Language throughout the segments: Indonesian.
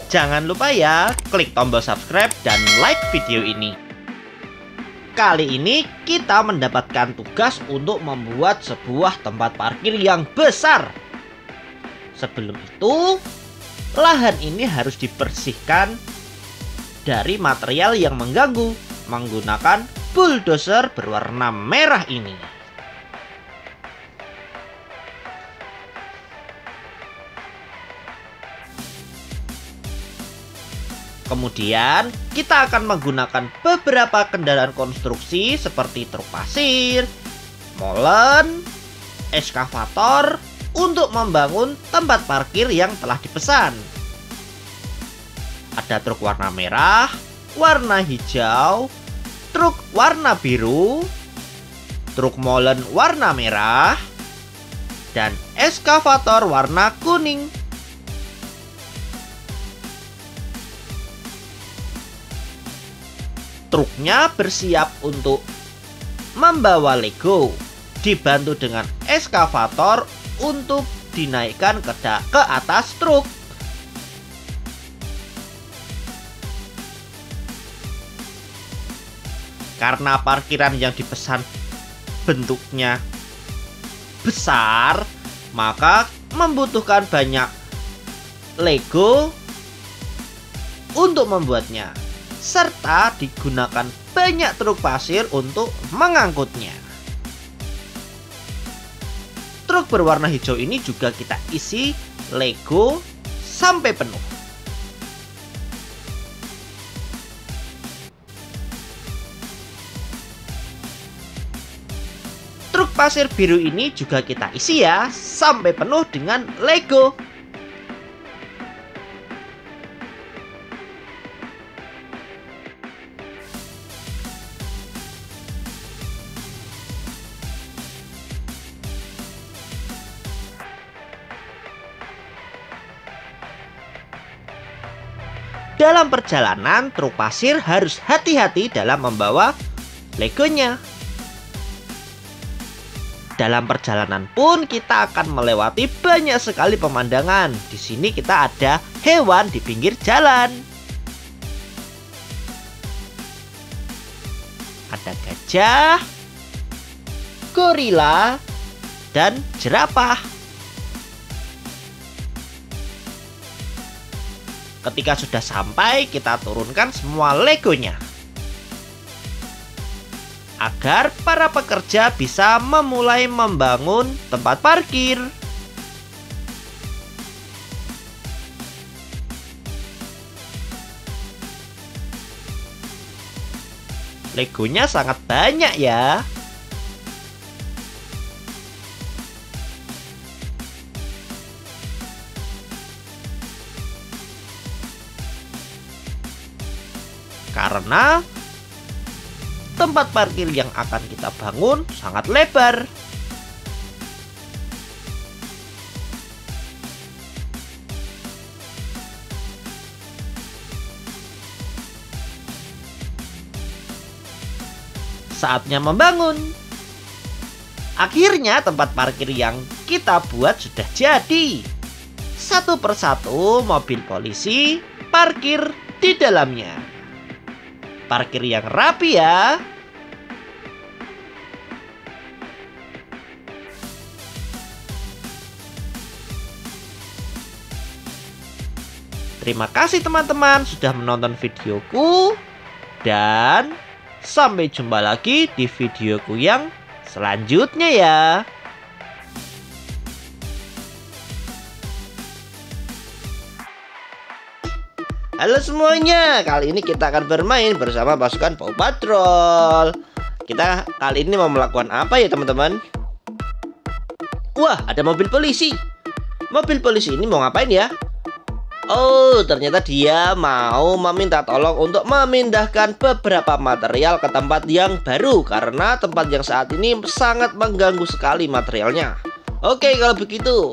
Jangan lupa ya, klik tombol subscribe dan like video ini. Kali ini kita mendapatkan tugas untuk membuat sebuah tempat parkir yang besar. Sebelum itu, lahan ini harus dibersihkan dari material yang mengganggu menggunakan bulldozer berwarna merah ini. Kemudian kita akan menggunakan beberapa kendaraan konstruksi seperti truk pasir, molen, eskavator untuk membangun tempat parkir yang telah dipesan. Ada truk warna merah, warna hijau, truk warna biru, truk molen warna merah, dan eskavator warna kuning. Truknya bersiap untuk membawa Lego, dibantu dengan eskavator untuk dinaikkan ke atas truk. Karena parkiran yang dipesan bentuknya besar, maka membutuhkan banyak Lego untuk membuatnya, serta digunakan banyak truk pasir untuk mengangkutnya. Truk berwarna hijau ini juga kita isi Lego sampai penuh. Truk pasir biru ini juga kita isi ya sampai penuh dengan Lego. Dalam perjalanan, truk pasir harus hati-hati dalam membawa Legonya. Dalam perjalanan pun kita akan melewati banyak sekali pemandangan. Di sini kita ada hewan di pinggir jalan. Ada gajah, gorila, dan jerapah. Ketika sudah sampai, kita turunkan semua Legonya agar para pekerja bisa memulai membangun tempat parkir. Legonya sangat banyak ya. Karena tempat parkir yang akan kita bangun sangat lebar. Saatnya membangun. Akhirnya tempat parkir yang kita buat sudah jadi. Satu persatu mobil polisi parkir di dalamnya. Parkir yang rapi ya. Terima kasih teman-teman sudah menonton videoku. Dan sampai jumpa lagi di videoku yang selanjutnya ya. Halo semuanya, kali ini kita akan bermain bersama pasukan Paw Patrol. Kita kali ini mau melakukan apa ya teman-teman? Wah, ada mobil polisi. Mobil polisi ini mau ngapain ya? Oh, ternyata dia mau meminta tolong untuk memindahkan beberapa material ke tempat yang baru. Karena tempat yang saat ini sangat mengganggu sekali materialnya. Oke, kalau begitu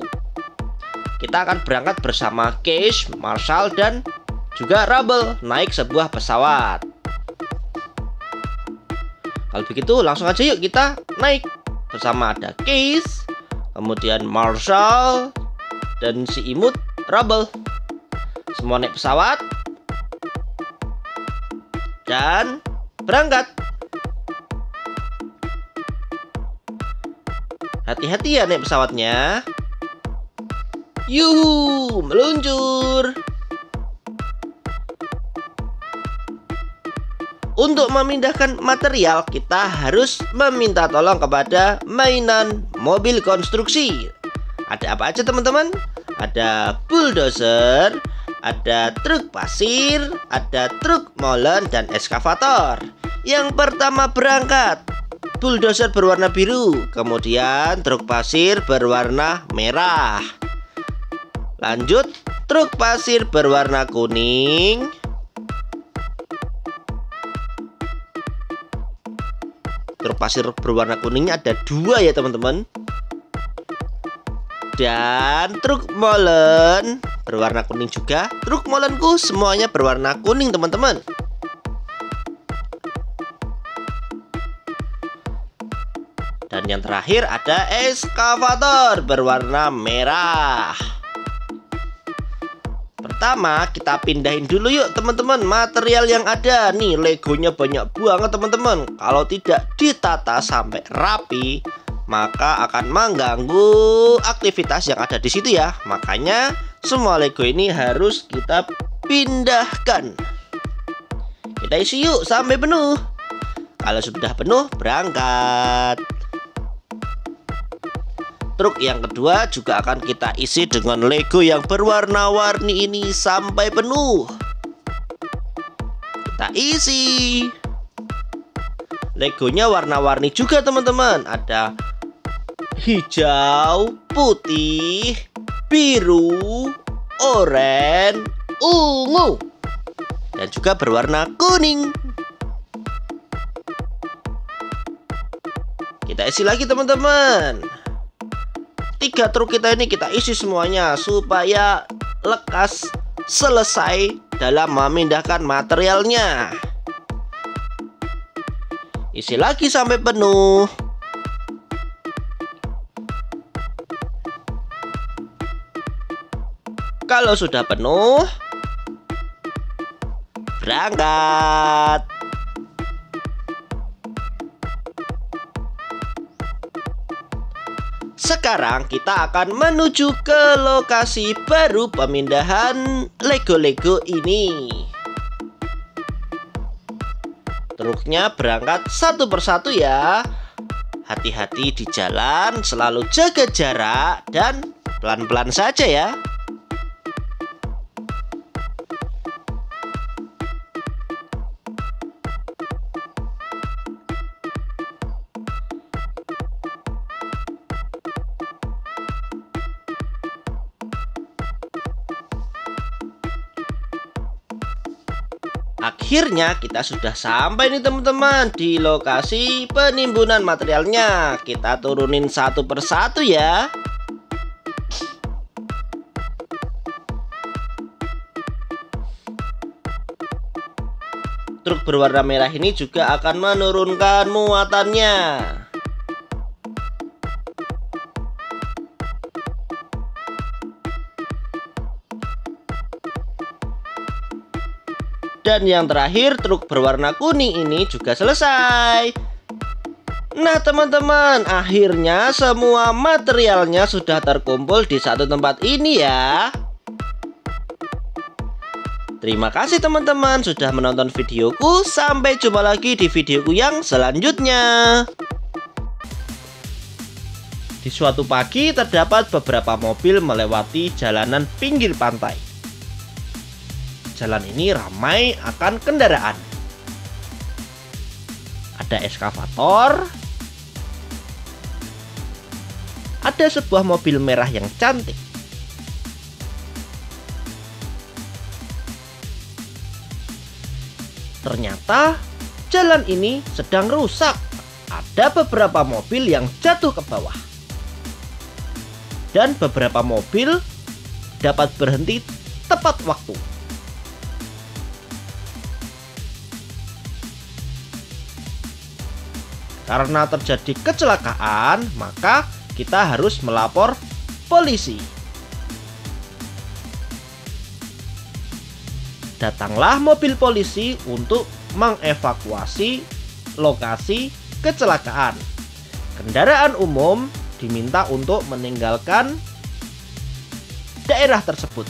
kita akan berangkat bersama Case, Marshall, dan juga Rubble naik sebuah pesawat. Kalau begitu langsung aja yuk kita naik. Bersama ada Case, kemudian Marshall, dan si imut Rubble. Semua naik pesawat dan berangkat. Hati-hati ya naik pesawatnya. Yuhu, meluncur. Untuk memindahkan material, kita harus meminta tolong kepada mainan mobil konstruksi. Ada apa aja teman-teman? Ada bulldozer, ada truk pasir, ada truk molen, dan eskavator. Yang pertama berangkat. Bulldozer berwarna biru, kemudian truk pasir berwarna merah. Lanjut, truk pasir berwarna kuning. Truk pasir berwarna kuningnya ada 2 ya teman-teman. Dan truk molen berwarna kuning juga. Truk molenku semuanya berwarna kuning teman-teman. Dan yang terakhir ada eskavator berwarna merah. Pertama kita pindahin dulu yuk teman-teman material yang ada. Nih legonya banyak banget teman-teman. Kalau tidak ditata sampai rapi, maka akan mengganggu aktivitas yang ada di situ ya. Makanya semua lego ini harus kita pindahkan. Kita isi yuk sampai penuh. Kalau sudah penuh, berangkat. Truk yang kedua juga akan kita isi dengan lego yang berwarna-warni ini sampai penuh. Kita isi. Legonya warna-warni juga teman-teman. Ada hijau, putih, biru, oranye, ungu, dan juga berwarna kuning. Kita isi lagi teman-teman. 3 truk kita ini kita isi semuanya supaya lekas selesai dalam memindahkan materialnya. Isi lagi sampai penuh. Kalau sudah penuh, berangkat. Sekarang kita akan menuju ke lokasi baru pemindahan lego-lego ini. Truknya berangkat satu persatu ya. Hati-hati di jalan, selalu jaga jarak dan pelan-pelan saja ya. Akhirnya kita sudah sampai nih teman-teman di lokasi penimbunan materialnya. Kita turunin satu persatu ya. Truk berwarna merah ini juga akan menurunkan muatannya. Dan yang terakhir truk berwarna kuning ini juga selesai. Nah teman-teman, akhirnya semua materialnya sudah terkumpul di satu tempat ini ya. Terima kasih teman-teman sudah menonton videoku. Sampai jumpa lagi di videoku yang selanjutnya. Di suatu pagi terdapat beberapa mobil melewati jalanan pinggir pantai. Jalan ini ramai akan kendaraan. Ada eskavator. Ada sebuah mobil merah yang cantik. Ternyata jalan ini sedang rusak. Ada beberapa mobil yang jatuh ke bawah. Dan beberapa mobil dapat berhenti tepat waktu. Karena terjadi kecelakaan, maka kita harus melapor polisi. Datanglah mobil polisi untuk mengevakuasi lokasi kecelakaan. Kendaraan umum diminta untuk meninggalkan daerah tersebut.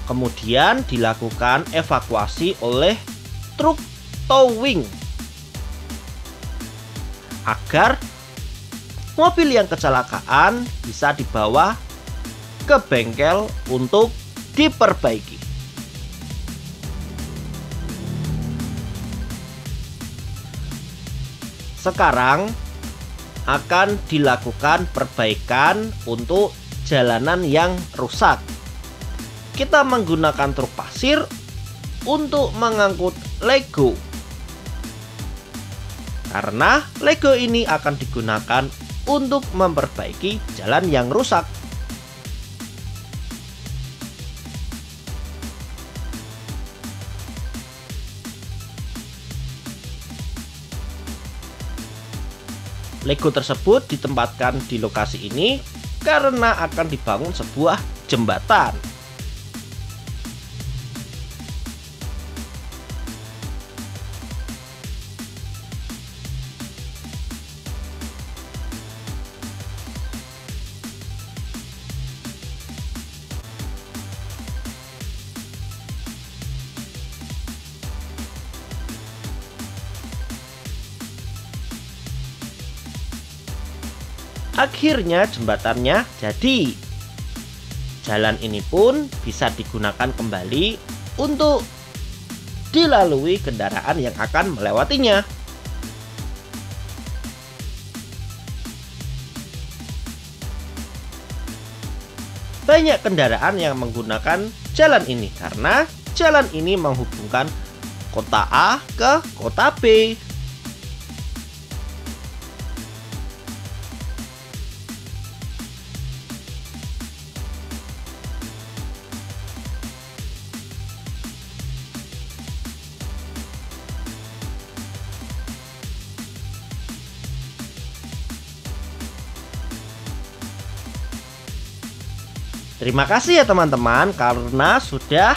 Kemudian dilakukan evakuasi oleh truk towing agar mobil yang kecelakaan bisa dibawa ke bengkel untuk diperbaiki. Sekarang akan dilakukan perbaikan untuk jalanan yang rusak. Kita menggunakan truk pasir untuk mengangkut Lego. Karena Lego ini akan digunakan untuk memperbaiki jalan yang rusak. Lego tersebut ditempatkan di lokasi ini karena akan dibangun sebuah jembatan. Akhirnya jembatannya jadi. Jalan ini pun bisa digunakan kembali untuk dilalui kendaraan yang akan melewatinya. Banyak kendaraan yang menggunakan jalan ini karena jalan ini menghubungkan kota A ke kota B. Terima kasih ya teman-teman karena sudah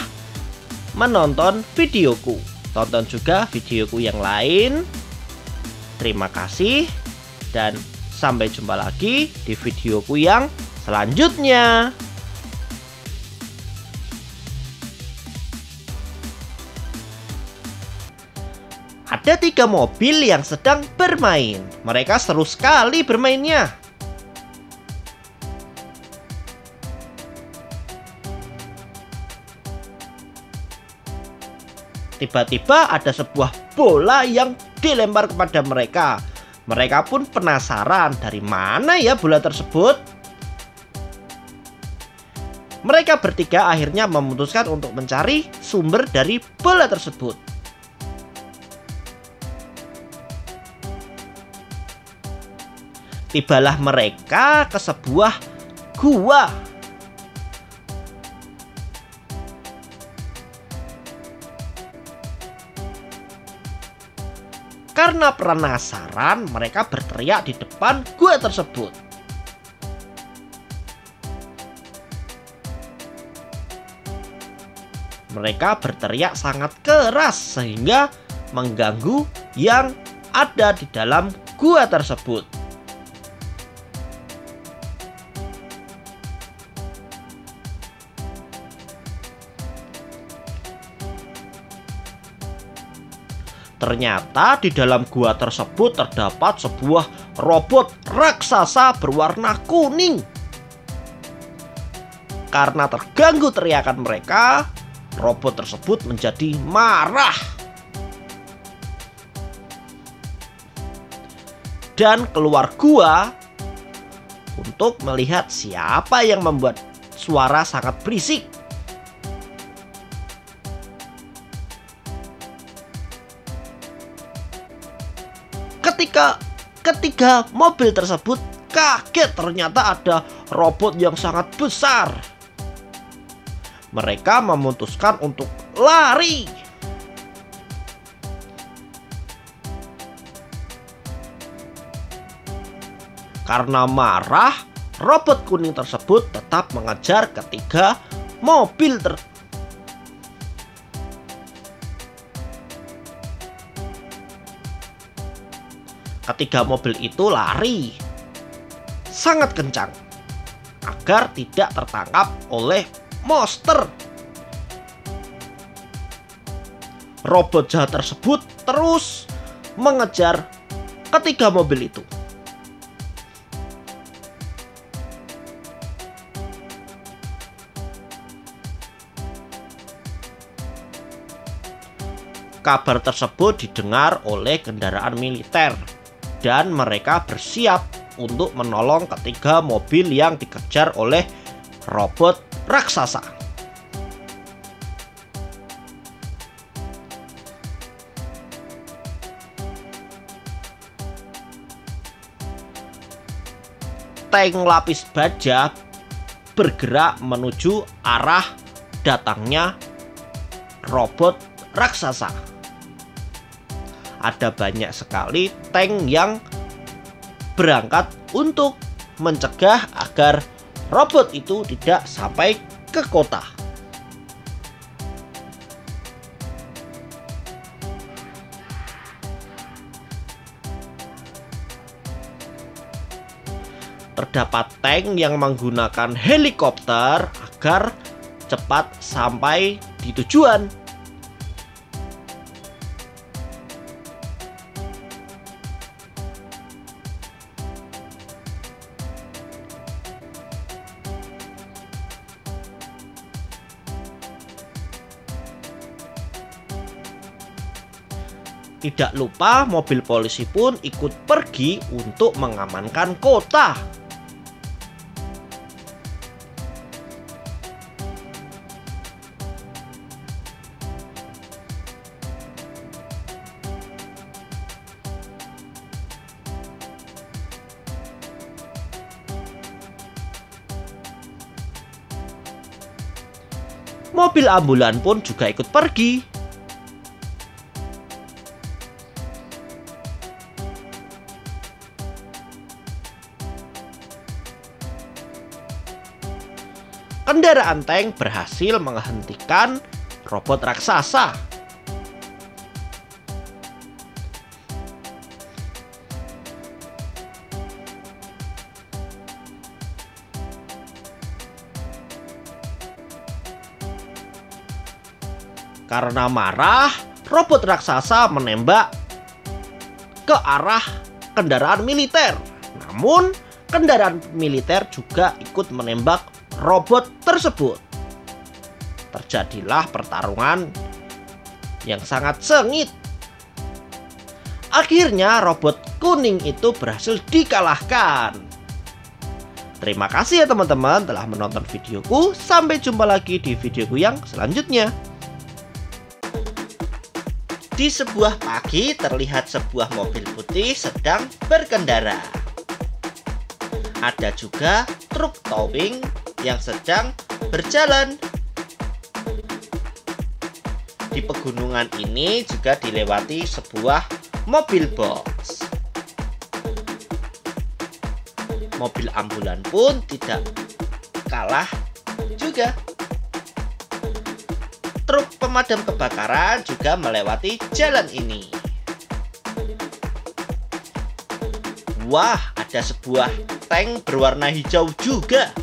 menonton videoku. Tonton juga videoku yang lain. Terima kasih dan sampai jumpa lagi di videoku yang selanjutnya. Ada 3 mobil yang sedang bermain. Mereka seru sekali bermainnya. Tiba-tiba ada sebuah bola yang dilempar kepada mereka. Mereka pun penasaran dari mana ya bola tersebut. Mereka bertiga akhirnya memutuskan untuk mencari sumber dari bola tersebut. Tibalah mereka ke sebuah gua. Karena penasaran, mereka berteriak di depan gua tersebut. Mereka berteriak sangat keras sehingga mengganggu yang ada di dalam gua tersebut. Ternyata di dalam gua tersebut terdapat sebuah robot raksasa berwarna kuning. Karena terganggu teriakan mereka, robot tersebut menjadi marah dan keluar gua untuk melihat siapa yang membuat suara sangat berisik. Ketika mobil tersebut kaget, ternyata ada robot yang sangat besar. Mereka memutuskan untuk lari. Karena marah, robot kuning tersebut tetap mengejar ketiga mobil Ketiga mobil itu lari sangat kencang agar tidak tertangkap oleh monster. Robot jahat tersebut terus mengejar ketiga mobil itu. Kabar tersebut didengar oleh kendaraan militer dan mereka bersiap untuk menolong ketiga mobil yang dikejar oleh robot raksasa. Tank lapis baja bergerak menuju arah datangnya robot raksasa. Ada banyak sekali tank yang berangkat untuk mencegah agar robot itu tidak sampai ke kota. Terdapat tank yang menggunakan helikopter agar cepat sampai di tujuan. Tidak lupa mobil polisi pun ikut pergi untuk mengamankan kota. Mobil ambulan pun juga ikut pergi. Kendaraan tank berhasil menghentikan robot raksasa. Karena marah, robot raksasa menembak ke arah kendaraan militer. Namun, kendaraan militer juga ikut menembak robot tersebut. Terjadilah pertarungan yang sangat sengit. Akhirnya robot kuning itu berhasil dikalahkan. Terima kasih ya teman-teman telah menonton videoku. Sampai jumpa lagi di videoku yang selanjutnya. Di sebuah pagi terlihat sebuah mobil putih sedang berkendara. Ada juga truk towing yang sedang berjalan. Di pegunungan ini juga dilewati sebuah mobil box. Mobil ambulan pun tidak kalah juga. Truk pemadam kebakaran juga melewati jalan ini. Wah, ada sebuah tank berwarna hijau juga.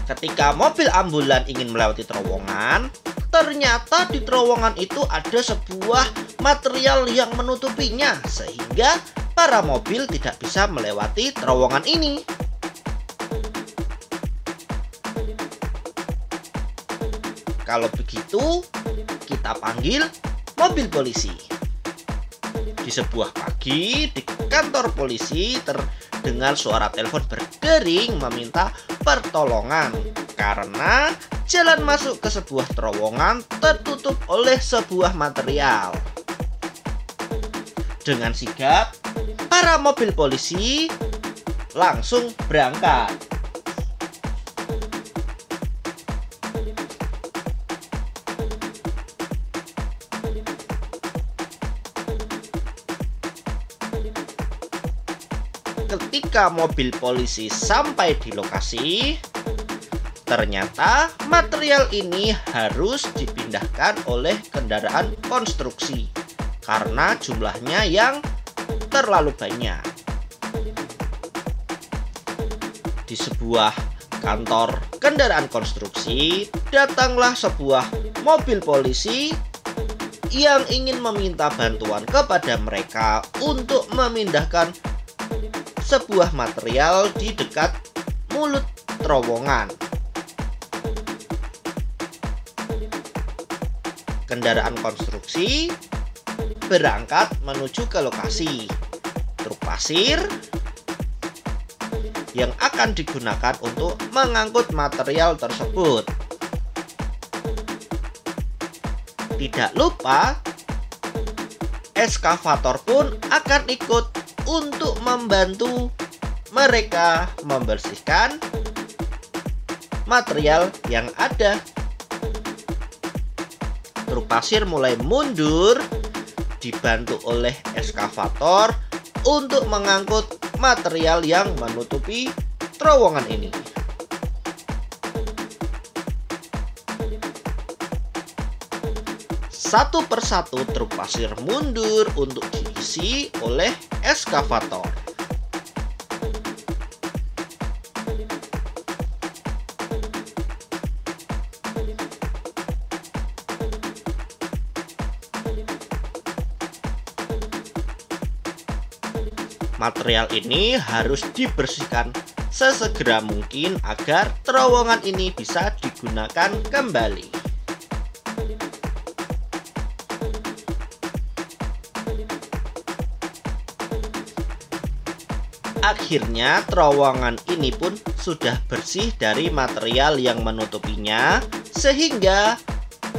Ketika mobil ambulan ingin melewati terowongan, ternyata di terowongan itu ada sebuah material yang menutupinya, sehingga para mobil tidak bisa melewati terowongan ini. Kalau begitu, kita panggil mobil polisi. Di sebuah pagi, di kantor polisi terdengar suara telepon berdering meminta pertolongan karena jalan masuk ke sebuah terowongan tertutup oleh sebuah material. Dengan sigap, para mobil polisi langsung berangkat. ketika mobil polisi sampai di lokasi, ternyata material ini harus dipindahkan oleh kendaraan konstruksi karena jumlahnya yang terlalu banyak. Di sebuah kantor kendaraan konstruksi, datanglah sebuah mobil polisi yang ingin meminta bantuan kepada mereka untuk memindahkan sebuah material di dekat mulut terowongan. Kendaraan konstruksi berangkat menuju ke lokasi. Truk pasir yang akan digunakan untuk mengangkut material tersebut. Tidak lupa, eskavator pun akan ikut untuk membantu mereka membersihkan material yang ada. Truk pasir mulai mundur, dibantu oleh eskavator untuk mengangkut material yang menutupi terowongan ini. Satu persatu truk pasir mundur untuk diisi oleh eskavator. Material ini harus dibersihkan sesegera mungkin agar terowongan ini bisa digunakan kembali. Akhirnya terowongan ini pun sudah bersih dari material yang menutupinya, sehingga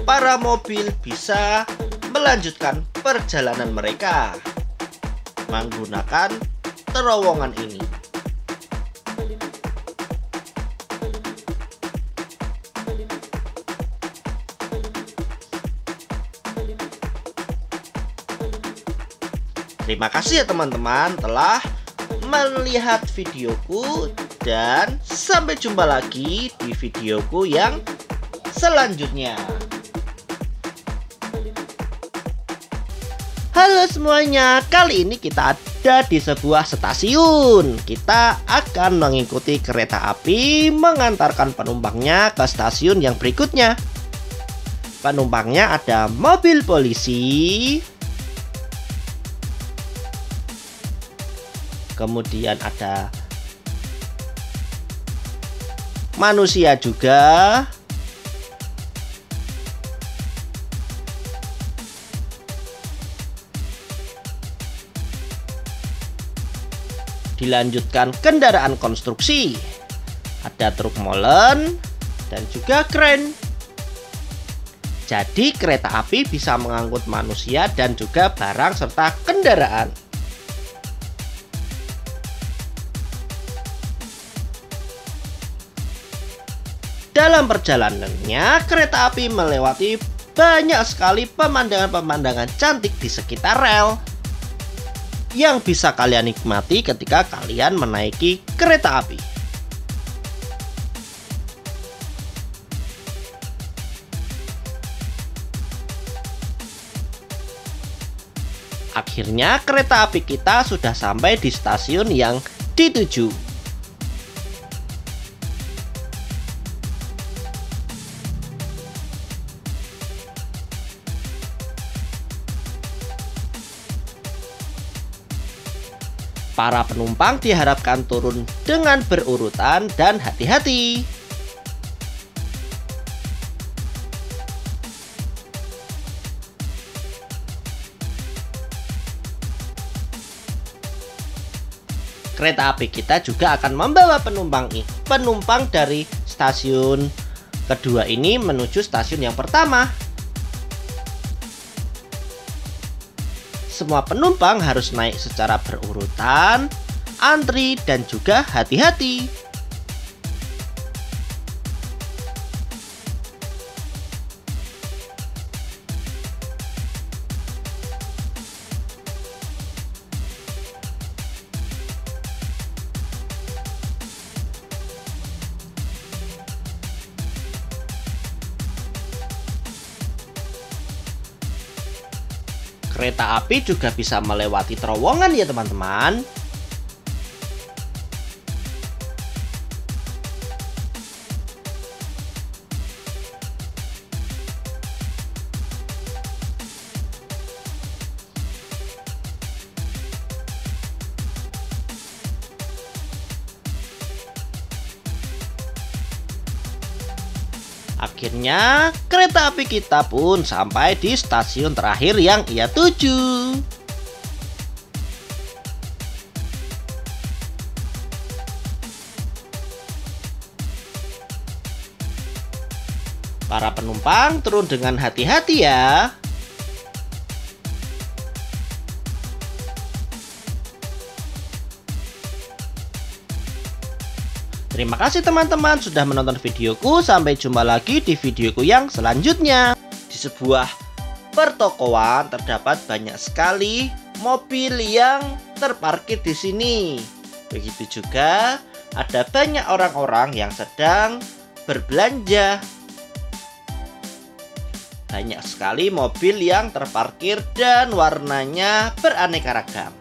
para mobil bisa melanjutkan perjalanan mereka menggunakan terowongan ini. Terima kasih ya teman-teman telah melihat videoku, dan sampai jumpa lagi di videoku yang selanjutnya. Halo semuanya, kali ini kita ada di sebuah stasiun. Kita akan mengikuti kereta api mengantarkan penumpangnya ke stasiun yang berikutnya. Penumpangnya ada mobil polisi, kemudian ada manusia juga, dilanjutkan kendaraan konstruksi, ada truk molen dan juga kren. Jadi kereta api bisa mengangkut manusia dan juga barang serta kendaraan. Dalam perjalanannya, kereta api melewati banyak sekali pemandangan-pemandangan cantik di sekitar rel yang bisa kalian nikmati ketika kalian menaiki kereta api. Akhirnya kereta api kita sudah sampai di stasiun yang dituju. Para penumpang diharapkan turun dengan berurutan dan hati-hati. Kereta api kita juga akan membawa penumpang dari stasiun kedua ini menuju stasiun yang pertama. Semua penumpang harus naik secara berurutan, antri, dan juga hati-hati. Kereta api juga bisa melewati terowongan ya teman-teman. Akhirnya kereta api kita pun sampai di stasiun terakhir yang ia tuju. Para penumpang turun dengan hati-hati ya. Terima kasih teman-teman sudah menonton videoku. Sampai jumpa lagi di videoku yang selanjutnya. Di sebuah pertokoan terdapat banyak sekali mobil yang terparkir di sini. Begitu juga ada banyak orang-orang yang sedang berbelanja. Banyak sekali mobil yang terparkir dan warnanya beraneka ragam.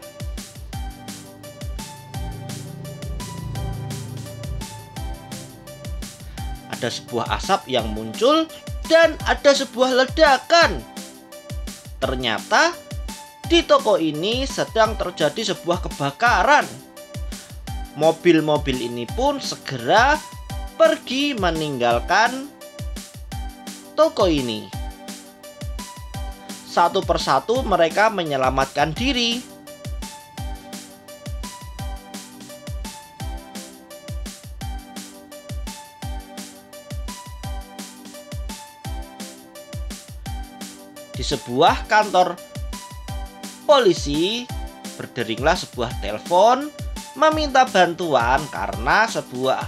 Ada sebuah asap yang muncul dan ada sebuah ledakan. Ternyata di toko ini sedang terjadi sebuah kebakaran. Mobil-mobil ini pun segera pergi meninggalkan toko ini. Satu persatu mereka menyelamatkan diri. Di sebuah kantor polisi berderinglah sebuah telepon meminta bantuan karena sebuah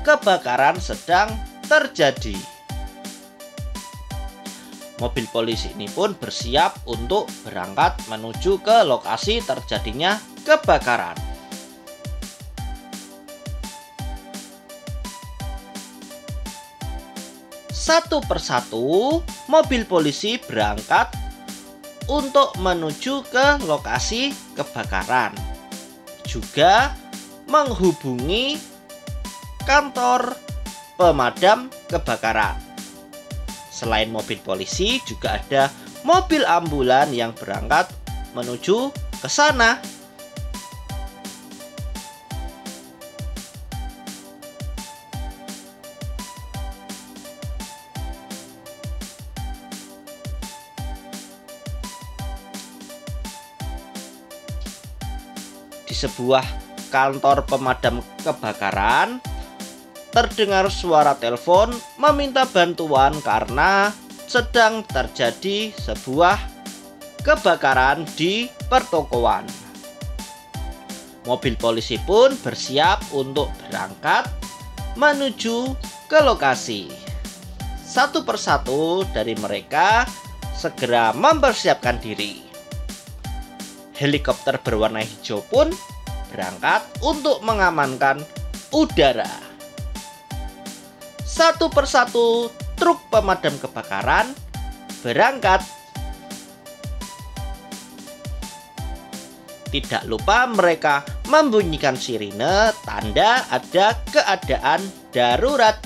kebakaran sedang terjadi. Mobil polisi ini pun bersiap untuk berangkat menuju ke lokasi terjadinya kebakaran. Satu persatu mobil polisi berangkat untuk menuju ke lokasi kebakaran. Juga menghubungi kantor pemadam kebakaran. Selain mobil polisi juga ada mobil ambulan yang berangkat menuju ke sana. Di sebuah kantor pemadam kebakaran terdengar suara telepon meminta bantuan karena sedang terjadi sebuah kebakaran di pertokoan. Mobil polisi pun bersiap untuk berangkat menuju ke lokasi. Satu persatu dari mereka segera mempersiapkan diri. Helikopter berwarna hijau pun berangkat untuk mengamankan udara. Satu persatu truk pemadam kebakaran berangkat. Tidak lupa mereka membunyikan sirine tanda ada keadaan darurat.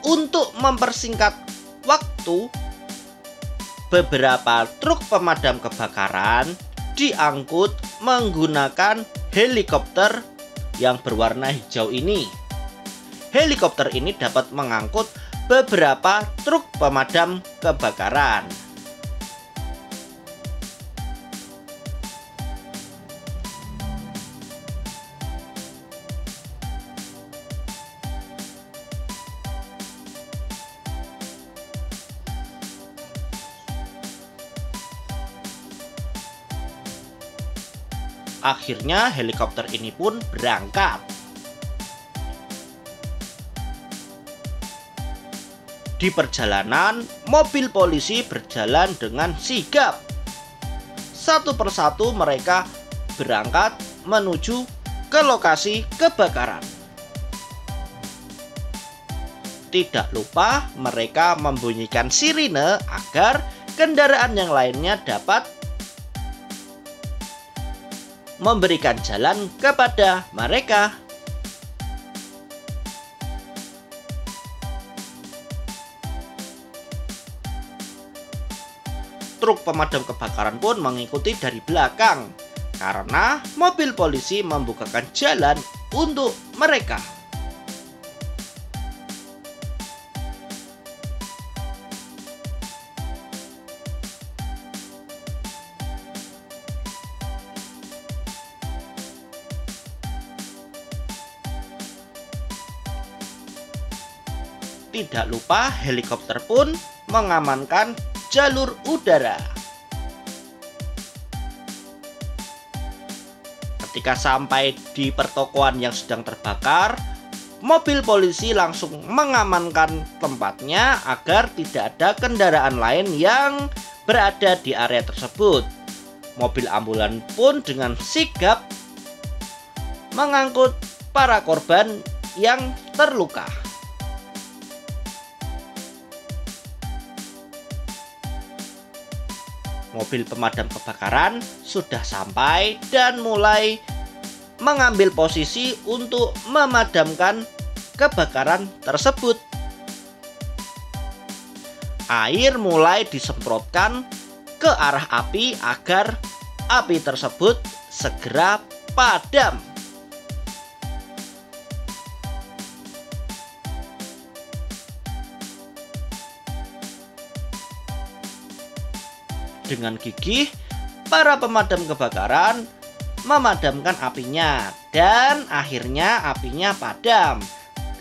Untuk mempersingkat waktu, beberapa truk pemadam kebakaran diangkut menggunakan helikopter yang berwarna hijau ini. Helikopter ini dapat mengangkut beberapa truk pemadam kebakaran. Akhirnya helikopter ini pun berangkat. Di perjalanan, mobil polisi berjalan dengan sigap. satu persatu mereka berangkat menuju ke lokasi kebakaran. Tidak lupa mereka membunyikan sirine agar kendaraan yang lainnya dapat memberikan jalan kepada mereka. Truk pemadam kebakaran pun mengikuti dari belakang karena mobil polisi membukakan jalan untuk mereka. Tidak lupa helikopter pun mengamankan jalur udara. Ketika sampai di pertokoan yang sedang terbakar, mobil polisi langsung mengamankan tempatnya agar tidak ada kendaraan lain yang berada di area tersebut. Mobil ambulan pun dengan sigap mengangkut para korban yang terluka. Mobil pemadam kebakaran sudah sampai dan mulai mengambil posisi untuk memadamkan kebakaran tersebut. Air mulai disemprotkan ke arah api agar api tersebut segera padam. Dengan gigih, para pemadam kebakaran memadamkan apinya dan akhirnya apinya padam.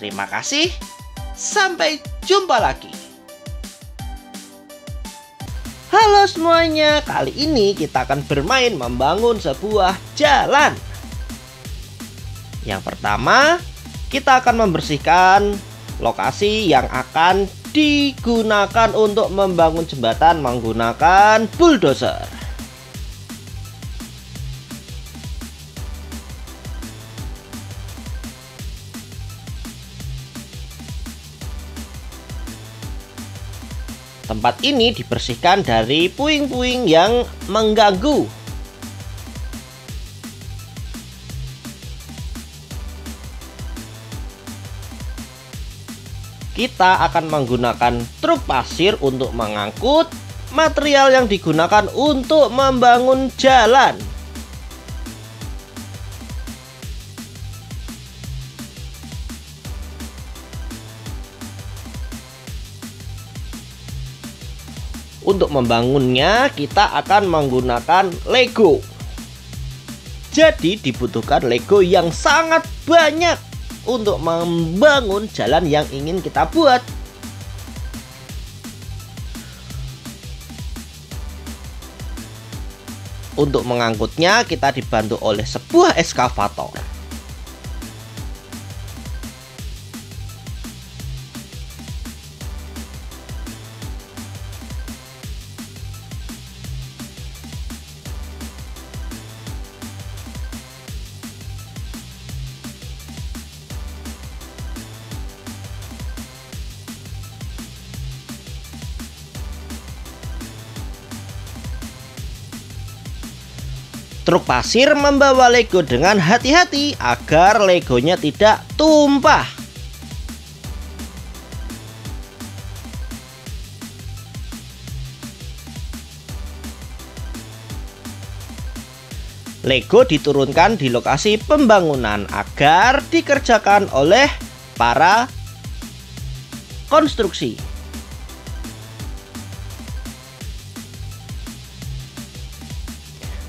Terima kasih, sampai jumpa lagi. Halo semuanya, kali ini kita akan bermain membangun sebuah jalan. Yang pertama, kita akan membersihkan lokasi yang akan digunakan untuk membangun jembatan menggunakan bulldozer. Tempat ini dibersihkan dari puing-puing yang mengganggu. Kita akan menggunakan truk pasir untuk mengangkut material yang digunakan untuk membangun jalan. Untuk membangunnya kita akan menggunakan Lego. Jadi dibutuhkan Lego yang sangat banyak untuk membangun jalan yang ingin kita buat. Untuk mengangkutnya kita dibantu oleh sebuah eskavator. Truk pasir membawa Lego dengan hati-hati agar Legonya tidak tumpah. Lego diturunkan di lokasi pembangunan agar dikerjakan oleh para konstruksi.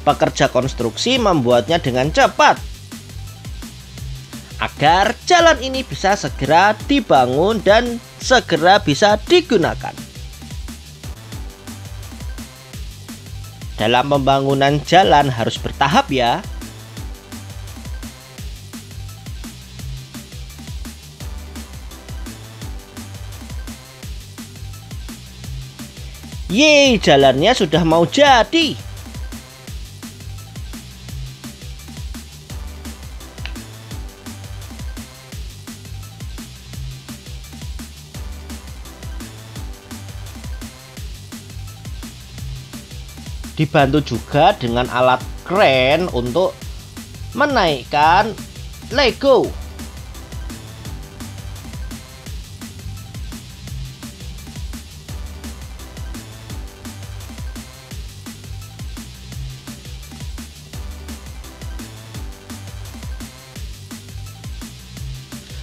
Pekerja konstruksi membuatnya dengan cepat agar jalan ini bisa segera dibangun dan segera bisa digunakan. Dalam pembangunan jalan harus bertahap ya. Yeay, jalannya sudah mau jadi. Dibantu juga dengan alat kren untuk menaikkan Lego.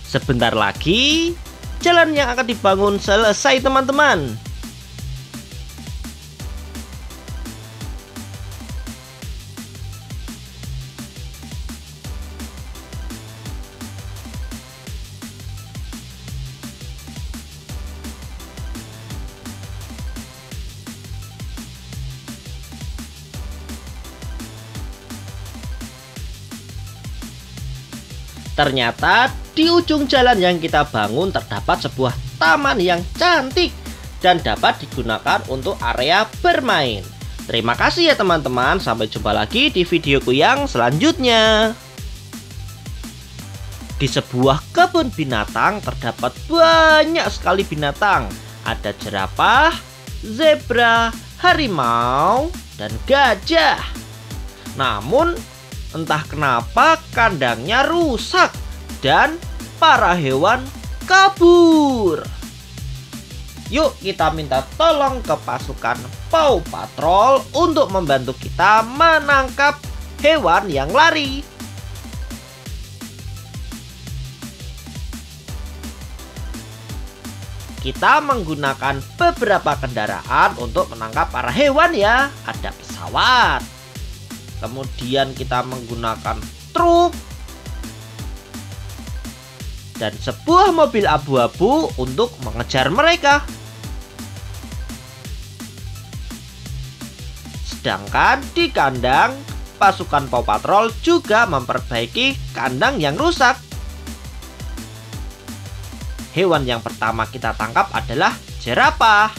Sebentar lagi jalan yang akan dibangun selesai, teman-teman. Ternyata di ujung jalan yang kita bangun terdapat sebuah taman yang cantik dan dapat digunakan untuk area bermain. Terima kasih ya teman-teman, sampai jumpa lagi di videoku yang selanjutnya. Di sebuah kebun binatang terdapat banyak sekali binatang. Ada jerapah, zebra, harimau, dan gajah. Namun entah kenapa kandangnya rusak dan para hewan kabur. Yuk kita minta tolong ke pasukan Paw Patrol untuk membantu kita menangkap hewan yang lari. Kita menggunakan beberapa kendaraan untuk menangkap para hewan ya. Ada pesawat, kemudian kita menggunakan truk, dan sebuah mobil abu-abu untuk mengejar mereka. Sedangkan di kandang, pasukan Paw Patrol juga memperbaiki kandang yang rusak. Hewan yang pertama kita tangkap adalah jerapah.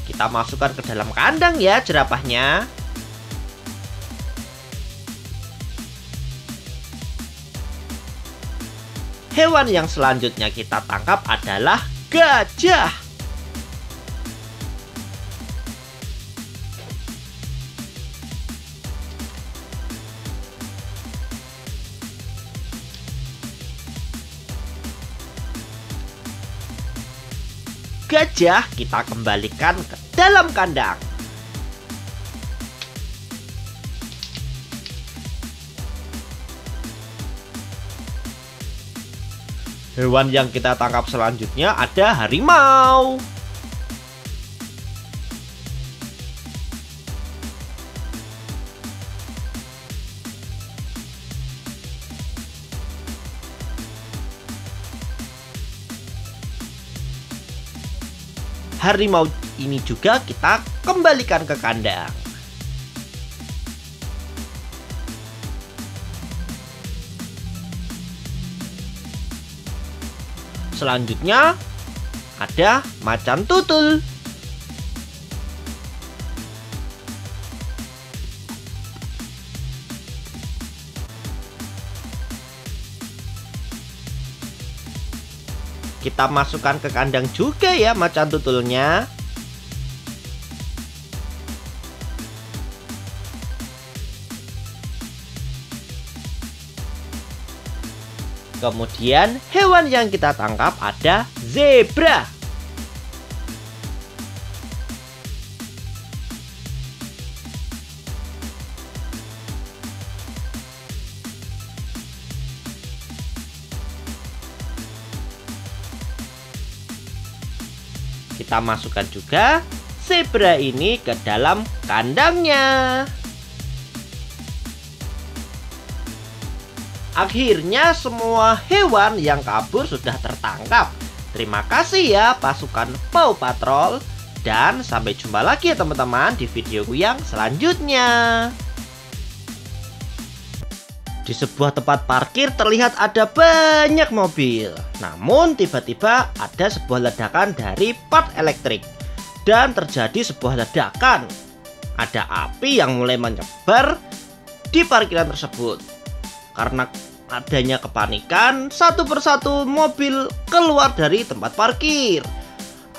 Kita masukkan ke dalam kandang ya jerapahnya. Hewan yang selanjutnya kita tangkap adalah gajah. Gajah kita kembalikan ke dalam kandang. Hewan yang kita tangkap selanjutnya ada harimau. Harimau ini juga kita kembalikan ke kandang. Selanjutnya ada macan tutul. Kita masukkan ke kandang juga ya macan tutulnya. Kemudian hewan yang kita tangkap ada zebra. Kita masukkan juga zebra ini ke dalam kandangnya. Akhirnya semua hewan yang kabur sudah tertangkap. Terima kasih ya pasukan Paw Patrol. Dan sampai jumpa lagi ya teman-teman di videoku yang selanjutnya. Di sebuah tempat parkir terlihat ada banyak mobil. Namun tiba-tiba ada sebuah ledakan dari part elektrik. Dan terjadi sebuah ledakan. Ada api yang mulai menyebar di parkiran tersebut. Karena adanya kepanikan, satu persatu mobil keluar dari tempat parkir.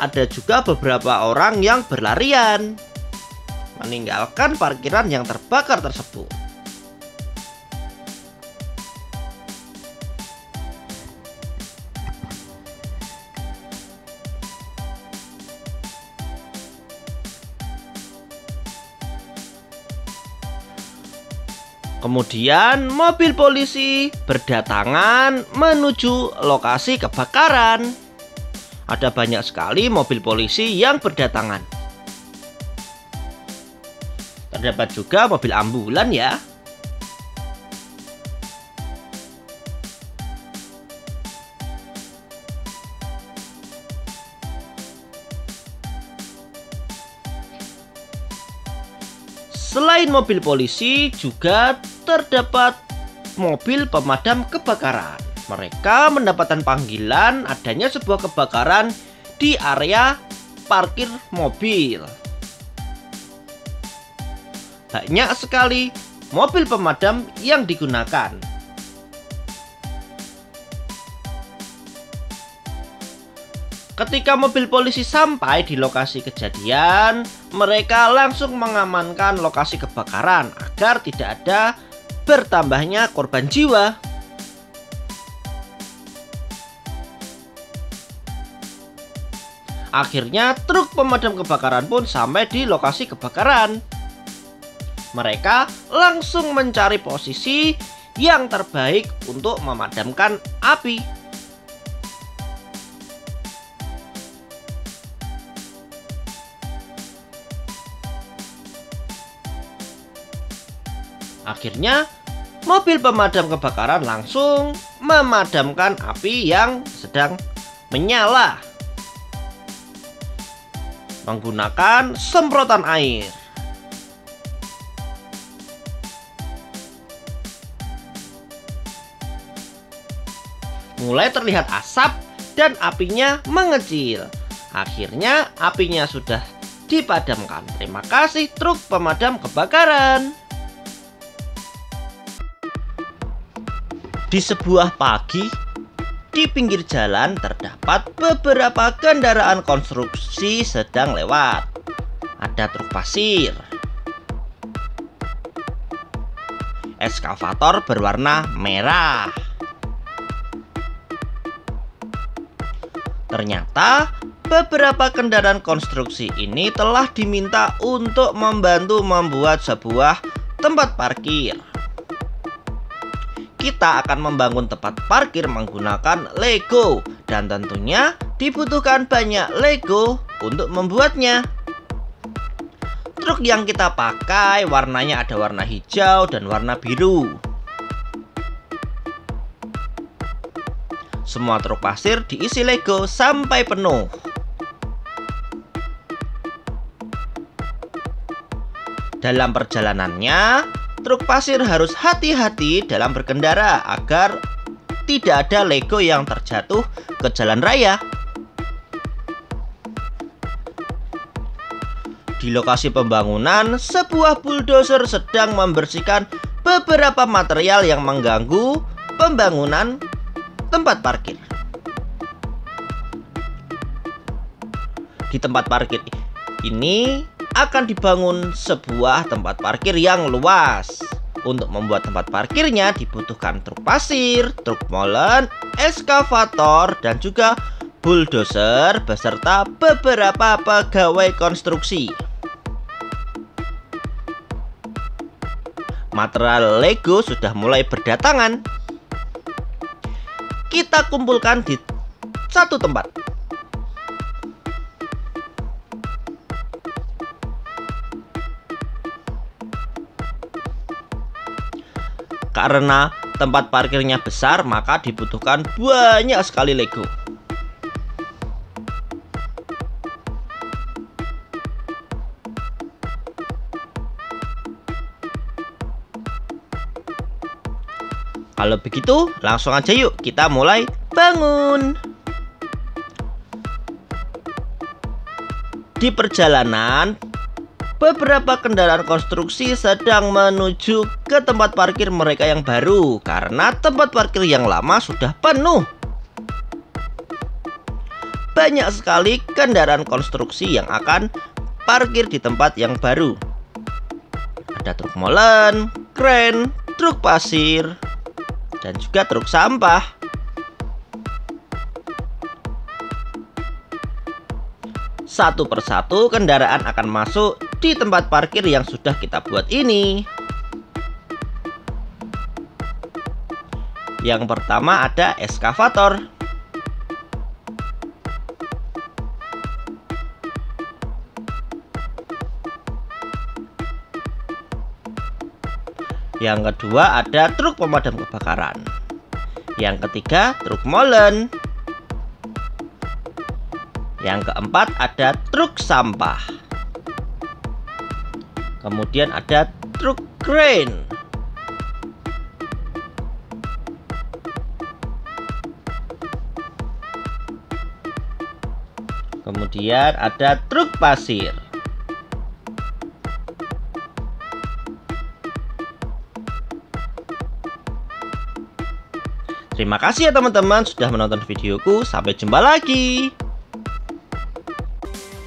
Ada juga beberapa orang yang berlarian, meninggalkan parkiran yang terbakar tersebut. Kemudian mobil polisi berdatangan menuju lokasi kebakaran. Ada banyak sekali mobil polisi yang berdatangan. Terdapat juga mobil ambulan ya. Selain mobil polisi, juga terdapat mobil pemadam kebakaran. Mereka mendapatkan panggilan adanya sebuah kebakaran di area parkir mobil. Banyak sekali mobil pemadam yang digunakan. Ketika mobil polisi sampai di lokasi kejadian, mereka langsung mengamankan lokasi kebakaran agar tidak ada bertambahnya korban jiwa. Akhirnya truk pemadam kebakaran pun sampai di lokasi kebakaran. Mereka langsung mencari posisi yang terbaik untuk memadamkan api. Akhirnya, mobil pemadam kebakaran langsung memadamkan api yang sedang menyala menggunakan semprotan air. Mulai terlihat asap dan apinya mengecil. Akhirnya apinya sudah dipadamkan. Terima kasih truk pemadam kebakaran. Di sebuah pagi, di pinggir jalan terdapat beberapa kendaraan konstruksi sedang lewat. Ada truk pasir, eskavator berwarna merah. Ternyata beberapa kendaraan konstruksi ini telah diminta untuk membantu membuat sebuah tempat parkir. Kita akan membangun tempat parkir menggunakan Lego dan tentunya dibutuhkan banyak Lego untuk membuatnya. Truk yang kita pakai warnanya ada warna hijau dan warna biru. Semua truk pasir diisi Lego sampai penuh. Dalam perjalanannya, truk pasir harus hati-hati dalam berkendara agar tidak ada Lego yang terjatuh ke jalan raya. Di lokasi pembangunan, sebuah bulldozer sedang membersihkan beberapa material yang mengganggu pembangunan tempat parkir. Di tempat parkir ini akan dibangun sebuah tempat parkir yang luas. Untuk membuat tempat parkirnya dibutuhkan truk pasir, truk molen, eskavator, dan juga bulldozer beserta beberapa pegawai konstruksi. Material Lego sudah mulai berdatangan. Kita kumpulkan di satu tempat. Karena tempat parkirnya besar, maka dibutuhkan banyak sekali Lego. Kalau begitu, langsung aja yuk kita mulai bangun. Di perjalanan, Beberapa kendaraan konstruksi sedang menuju ke tempat parkir mereka yang baru karena tempat parkir yang lama sudah penuh. Banyak sekali kendaraan konstruksi yang akan parkir di tempat yang baru. Ada truk molen, kren, truk pasir, dan juga truk sampah. Satu persatu kendaraan akan masuk di tempat parkir yang sudah kita buat ini. Yang pertama ada eskavator. Yang kedua ada truk pemadam kebakaran. Yang ketiga truk molen. Yang keempat ada truk sampah. Kemudian ada truk crane. Kemudian ada truk pasir. Terima kasih ya teman-teman sudah menonton videoku. Sampai jumpa lagi.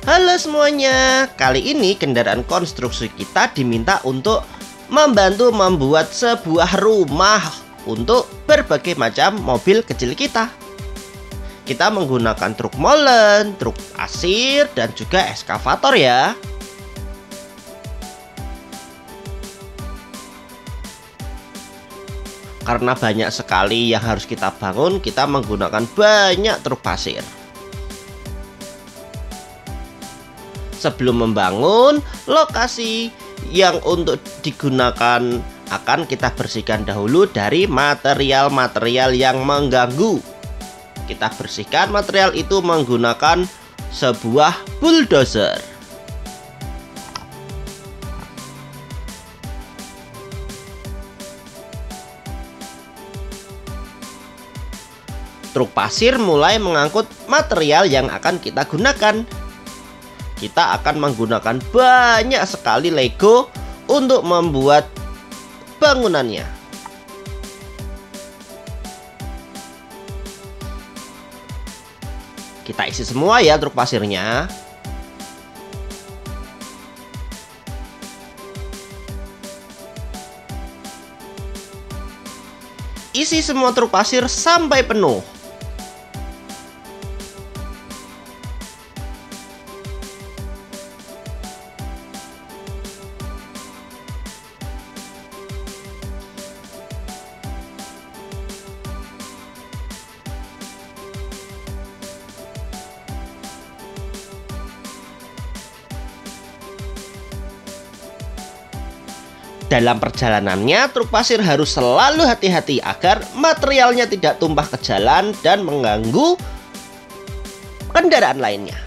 Halo semuanya, kali ini kendaraan konstruksi kita diminta untuk membantu membuat sebuah rumah untuk berbagai macam mobil kecil kita. Kita menggunakan truk molen, truk pasir, dan juga eskavator ya. Karena banyak sekali yang harus kita bangun, kita menggunakan banyak truk pasir. Sebelum membangun, lokasi yang untuk digunakan akan kita bersihkan dahulu dari material-material yang mengganggu. Kita bersihkan material itu menggunakan sebuah bulldozer. Truk pasir mulai mengangkut material yang akan kita gunakan. Kita akan menggunakan banyak sekali Lego untuk membuat bangunannya. Kita isi semua ya truk pasirnya. Isi semua truk pasir sampai penuh. Dalam perjalanannya, truk pasir harus selalu hati-hati agar materialnya tidak tumpah ke jalan dan mengganggu kendaraan lainnya.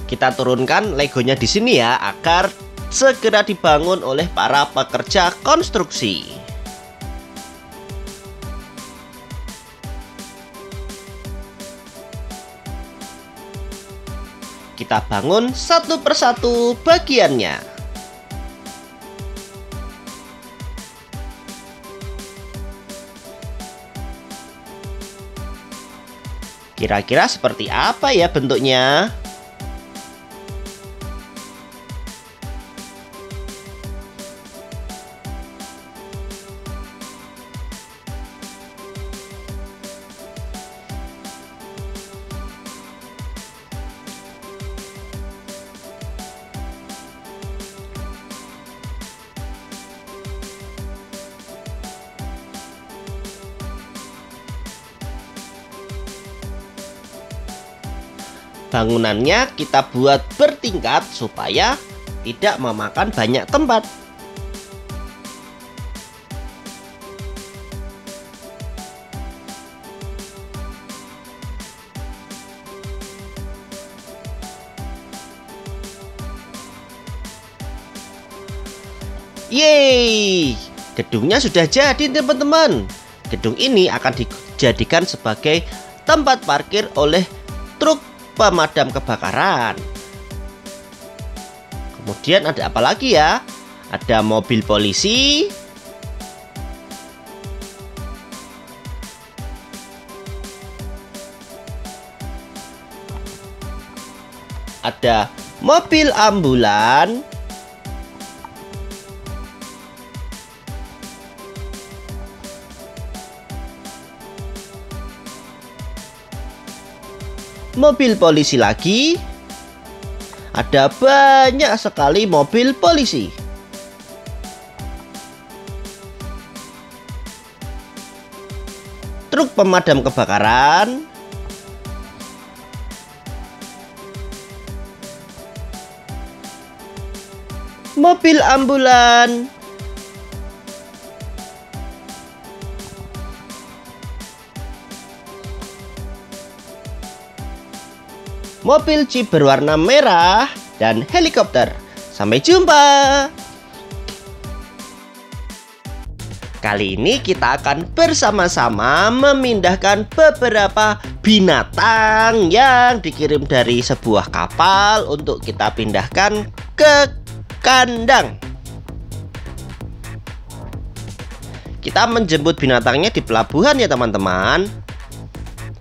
Kita turunkan legonya di sini ya, agar segera dibangun oleh para pekerja konstruksi. Kita bangun satu persatu bagiannya. Kira-kira seperti apa ya bentuknya? Bangunannya kita buat bertingkat supaya tidak memakan banyak tempat. Yeay, gedungnya sudah jadi teman-teman. Gedung ini akan dijadikan sebagai tempat parkir oleh truk pemadam kebakaran. Kemudian ada apa lagi ya? Ada mobil polisi, ada mobil ambulan, mobil polisi lagi. Ada banyak sekali mobil polisi. Truk pemadam kebakaran, mobil ambulan, mobil jeep berwarna merah, dan helikopter. Sampai jumpa. Kali ini kita akan bersama-sama memindahkan beberapa binatang yang dikirim dari sebuah kapal untuk kita pindahkan ke kandang. Kita menjemput binatangnya di pelabuhan ya teman-teman.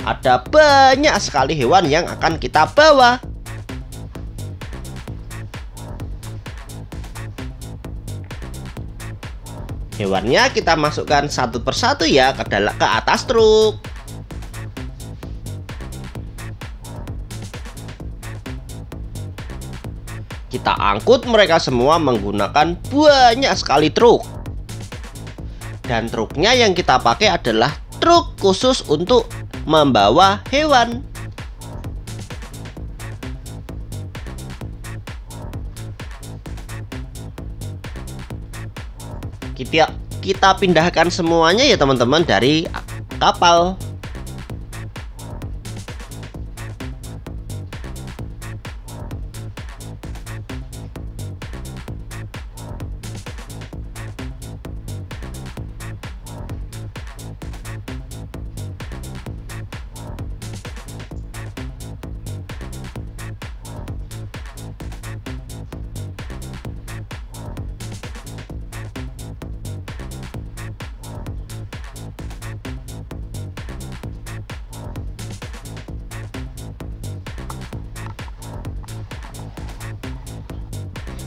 Ada banyak sekali hewan yang akan kita bawa. Hewannya kita masukkan satu persatu ya ke atas truk. Kita angkut mereka semua menggunakan banyak sekali truk. Dan truknya yang kita pakai adalah truk khusus untuk membawa hewan. Kita pindahkan semuanya ya teman-teman dari kapal.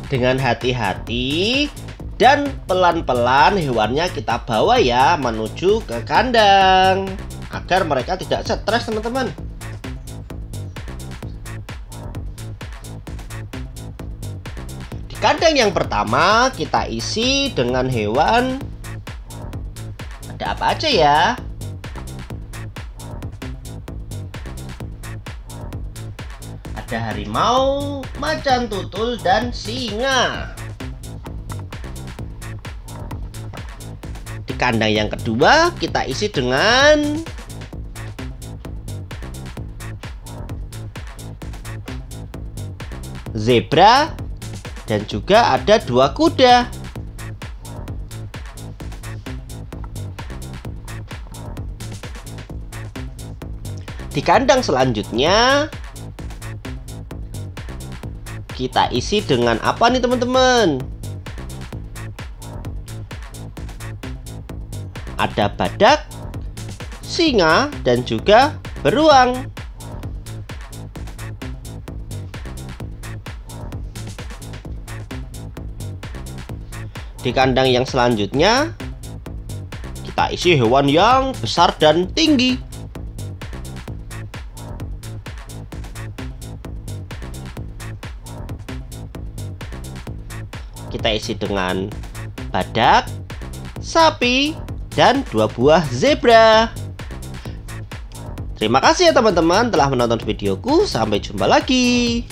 Dengan hati-hati dan pelan-pelan hewannya kita bawa ya menuju ke kandang agar mereka tidak stres teman-teman. Di kandang yang pertama kita isi dengan hewan. Ada apa aja ya? Ada harimau, macan tutul, dan singa. Di kandang yang kedua kita isi dengan zebra dan juga ada 2 kuda. Di kandang selanjutnya kita isi dengan apa nih teman-teman? Ada badak, singa, dan juga beruang. Di kandang yang selanjutnya kita isi hewan yang besar dan tinggi. Kita isi dengan badak, sapi, dan 2 buah zebra. Terima kasih ya teman-teman telah menonton videoku. Sampai jumpa lagi.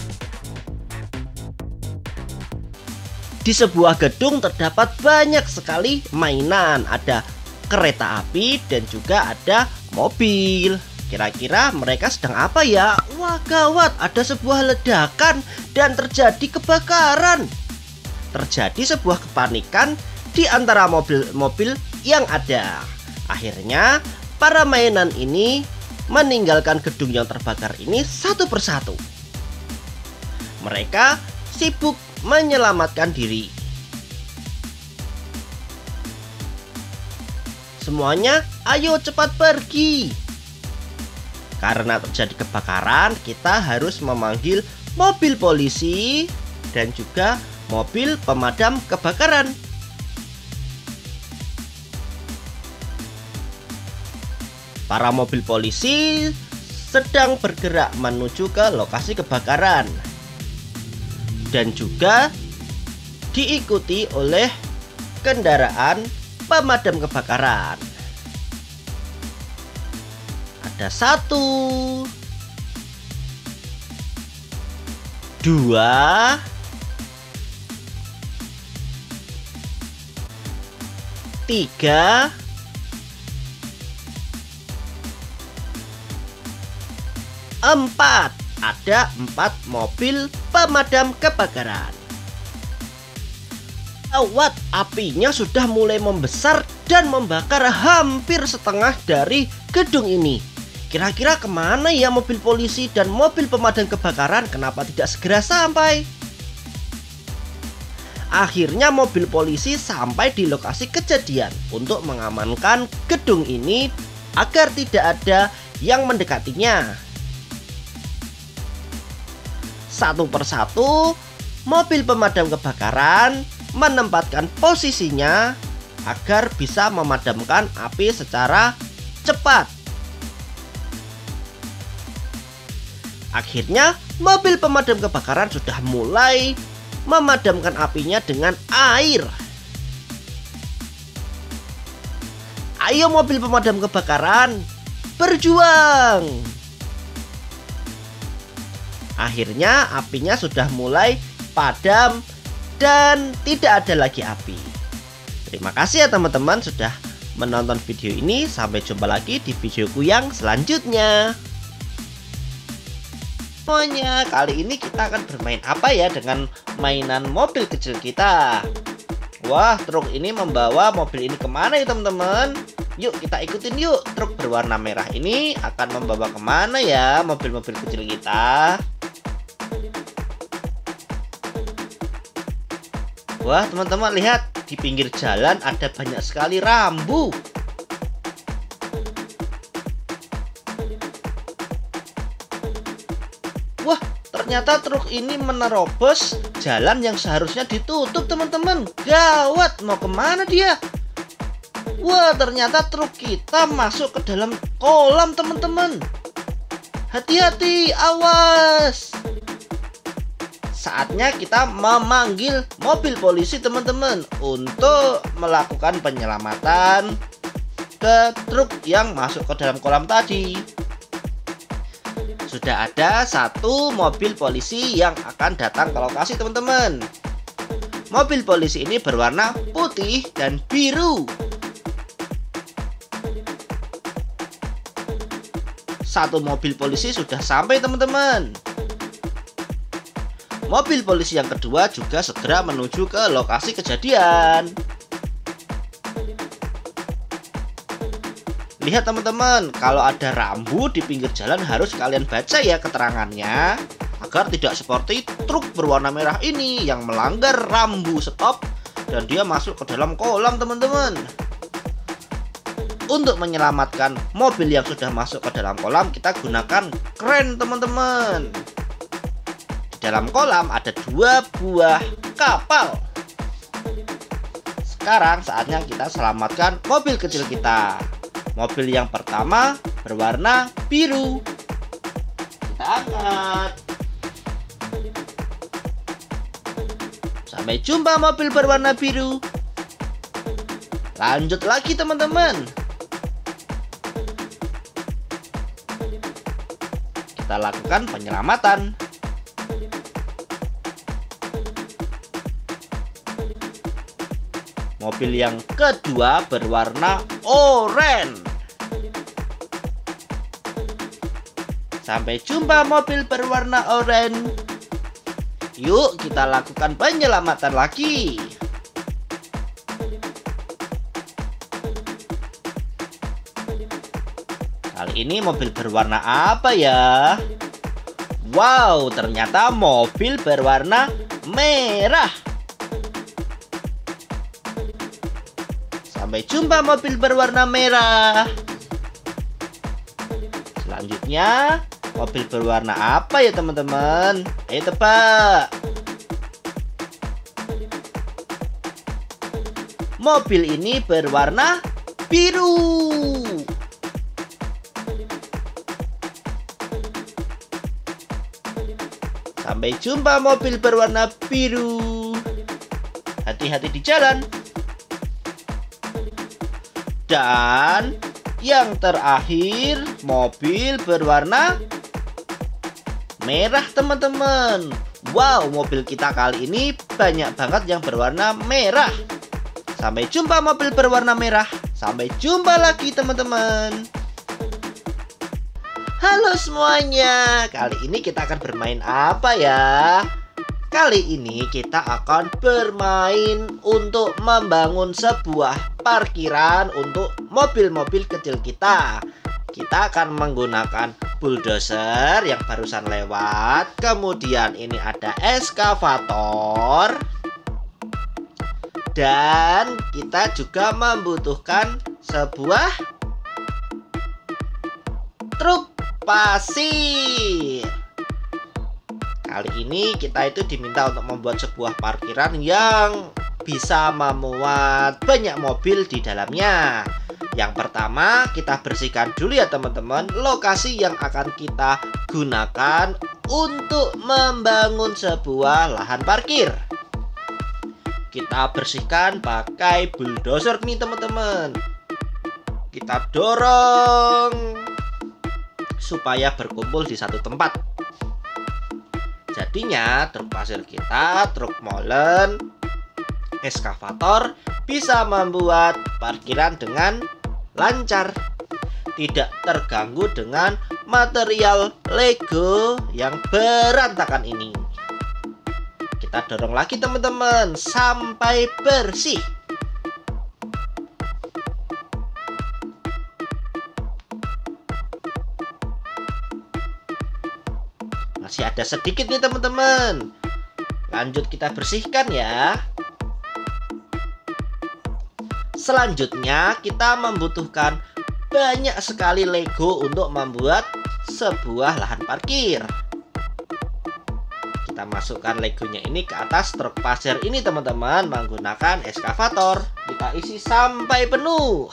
Di sebuah gedung terdapat banyak sekali mainan. Ada kereta api dan juga ada mobil. Kira-kira mereka sedang apa ya? Wah gawat, ada sebuah ledakan dan terjadi kebakaran. terjadi sebuah kepanikan di antara mobil-mobil yang ada. Akhirnya para mainan ini meninggalkan gedung yang terbakar ini satu persatu. Mereka sibuk menyelamatkan diri. Semuanya ayo cepat pergi. Karena terjadi kebakaran, kita harus memanggil mobil polisi dan juga mobil pemadam kebakaran. Para mobil polisi sedang bergerak menuju ke lokasi kebakaran dan juga diikuti oleh kendaraan pemadam kebakaran. Ada 1, 2, 3, 4. Ada 4 mobil pemadam kebakaran. Gawat, apinya sudah mulai membesar dan membakar hampir setengah dari gedung ini. Kira-kira kemana ya mobil polisi dan mobil pemadam kebakaran? Kenapa tidak segera sampai? Akhirnya mobil polisi sampai di lokasi kejadian untuk mengamankan gedung ini agar tidak ada yang mendekatinya. Satu persatu, mobil pemadam kebakaran menempatkan posisinya agar bisa memadamkan api secara cepat. Akhirnya, mobil pemadam kebakaran sudah mulai memadamkan apinya dengan air. Ayo mobil pemadam kebakaran, berjuang! Akhirnya apinya sudah mulai padam dan tidak ada lagi api. Terima kasih ya teman-teman sudah menonton video ini. Sampai jumpa lagi di videoku yang selanjutnya. Semuanya, kali ini kita akan bermain apa ya dengan mainan mobil kecil kita. Wah, truk ini membawa mobil ini kemana ya teman-teman? Yuk kita ikutin yuk. Truk berwarna merah ini akan membawa kemana ya mobil-mobil kecil kita? Wah teman-teman, lihat di pinggir jalan ada banyak sekali rambu. Wah, ternyata truk ini menerobos jalan yang seharusnya ditutup teman-teman. Gawat, mau kemana dia? Wah, ternyata truk kita masuk ke dalam kolam teman-teman. Hati-hati, awas. Saatnya kita memanggil mobil polisi teman-teman untuk melakukan penyelamatan ke truk yang masuk ke dalam kolam tadi. Sudah ada 1 mobil polisi yang akan datang ke lokasi teman-teman. Mobil polisi ini berwarna putih dan biru. 1 mobil polisi sudah sampai teman-teman. Mobil polisi yang kedua juga segera menuju ke lokasi kejadian. Lihat teman-teman, kalau ada rambu di pinggir jalan harus kalian baca ya keterangannya, agar tidak seperti truk berwarna merah ini yang melanggar rambu stop dan dia masuk ke dalam kolam teman-teman. Untuk menyelamatkan mobil yang sudah masuk ke dalam kolam, kita gunakan kren teman-teman. Dalam kolam ada 2 buah kapal. Sekarang saatnya kita selamatkan mobil kecil kita. Mobil yang pertama berwarna biru. Kita angkat. Sampai jumpa mobil berwarna biru. Lanjut lagi teman-teman. Kita lakukan penyelamatan. Mobil yang kedua berwarna oranye. Sampai jumpa mobil berwarna oranye. Yuk kita lakukan penyelamatan lagi. Kali ini mobil berwarna apa ya? Wow, ternyata mobil berwarna merah. Sampai jumpa mobil berwarna merah. Selanjutnya, mobil berwarna apa ya teman-teman? Ayo tebak. Mobil ini berwarna biru. Sampai jumpa mobil berwarna biru. Hati-hati di jalan. Dan yang terakhir, mobil berwarna merah teman-teman. Wow, mobil kita kali ini banyak banget yang berwarna merah. Sampai jumpa mobil berwarna merah. Sampai jumpa lagi teman-teman. Halo semuanya. Kali ini kita akan bermain apa ya? Kali ini kita akan bermain untuk membangun sebuah parkiran untuk mobil-mobil kecil kita. Kita akan menggunakan bulldozer yang barusan lewat. Kemudian ini ada eskavator. Dan kita juga membutuhkan sebuah truk pasir. Kali ini kita itu diminta untuk membuat sebuah parkiran yang bisa memuat banyak mobil di dalamnya. Yang pertama, kita bersihkan dulu ya teman-teman lokasi yang akan kita gunakan untuk membangun sebuah lahan parkir. Kita bersihkan pakai bulldozer nih teman-teman. Kita dorong supaya berkumpul di satu tempat. Jadinya truk pasir kita, truk molen, eskavator bisa membuat parkiran dengan lancar. Tidak terganggu dengan material Lego yang berantakan ini. Kita dorong lagi teman-teman sampai bersih. Masih ada sedikit nih teman-teman. Lanjut kita bersihkan ya. Selanjutnya kita membutuhkan banyak sekali Lego untuk membuat sebuah lahan parkir. Kita masukkan Legonya ini ke atas truk pasir ini teman-teman menggunakan eskavator. Kita isi sampai penuh.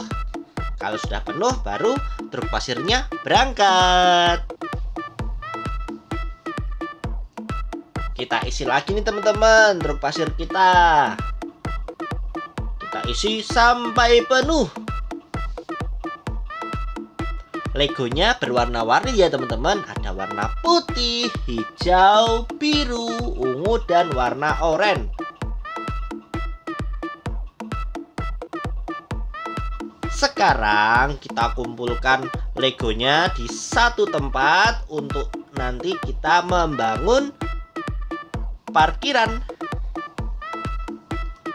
Kalau sudah penuh baru truk pasirnya berangkat. Kita isi lagi nih teman-teman truk pasir kita. Kita isi sampai penuh. Legonya berwarna-warni ya teman-teman. Ada warna putih, hijau, biru, ungu, dan warna oranye. Sekarang kita kumpulkan Legonya di satu tempat untuk nanti kita membangun parkiran.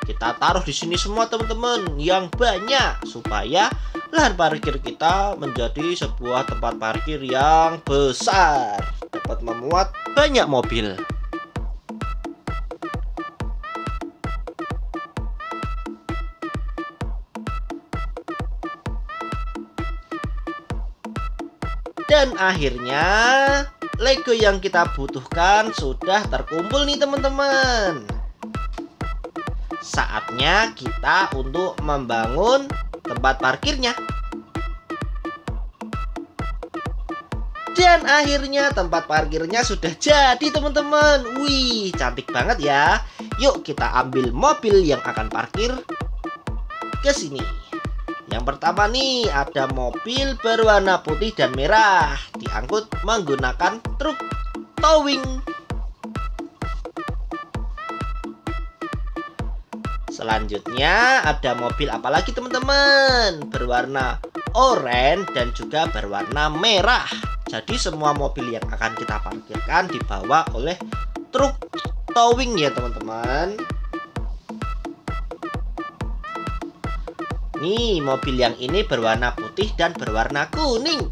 Kita taruh di sini semua teman-teman yang banyak supaya lahan parkir kita menjadi sebuah tempat parkir yang besar, dapat memuat banyak mobil. Dan akhirnya Lego yang kita butuhkan sudah terkumpul nih teman-teman. Saatnya kita untuk membangun tempat parkirnya. Dan akhirnya tempat parkirnya sudah jadi teman-teman. Wih, cantik banget ya. Yuk kita ambil mobil yang akan parkir ke sini. Yang pertama nih ada mobil berwarna putih dan merah, diangkut menggunakan truk towing. Selanjutnya ada mobil apalagi teman-teman, berwarna oranye dan juga berwarna merah. Jadi semua mobil yang akan kita parkirkan dibawa oleh truk towing ya teman-teman. Nih, mobil yang ini berwarna putih dan berwarna kuning.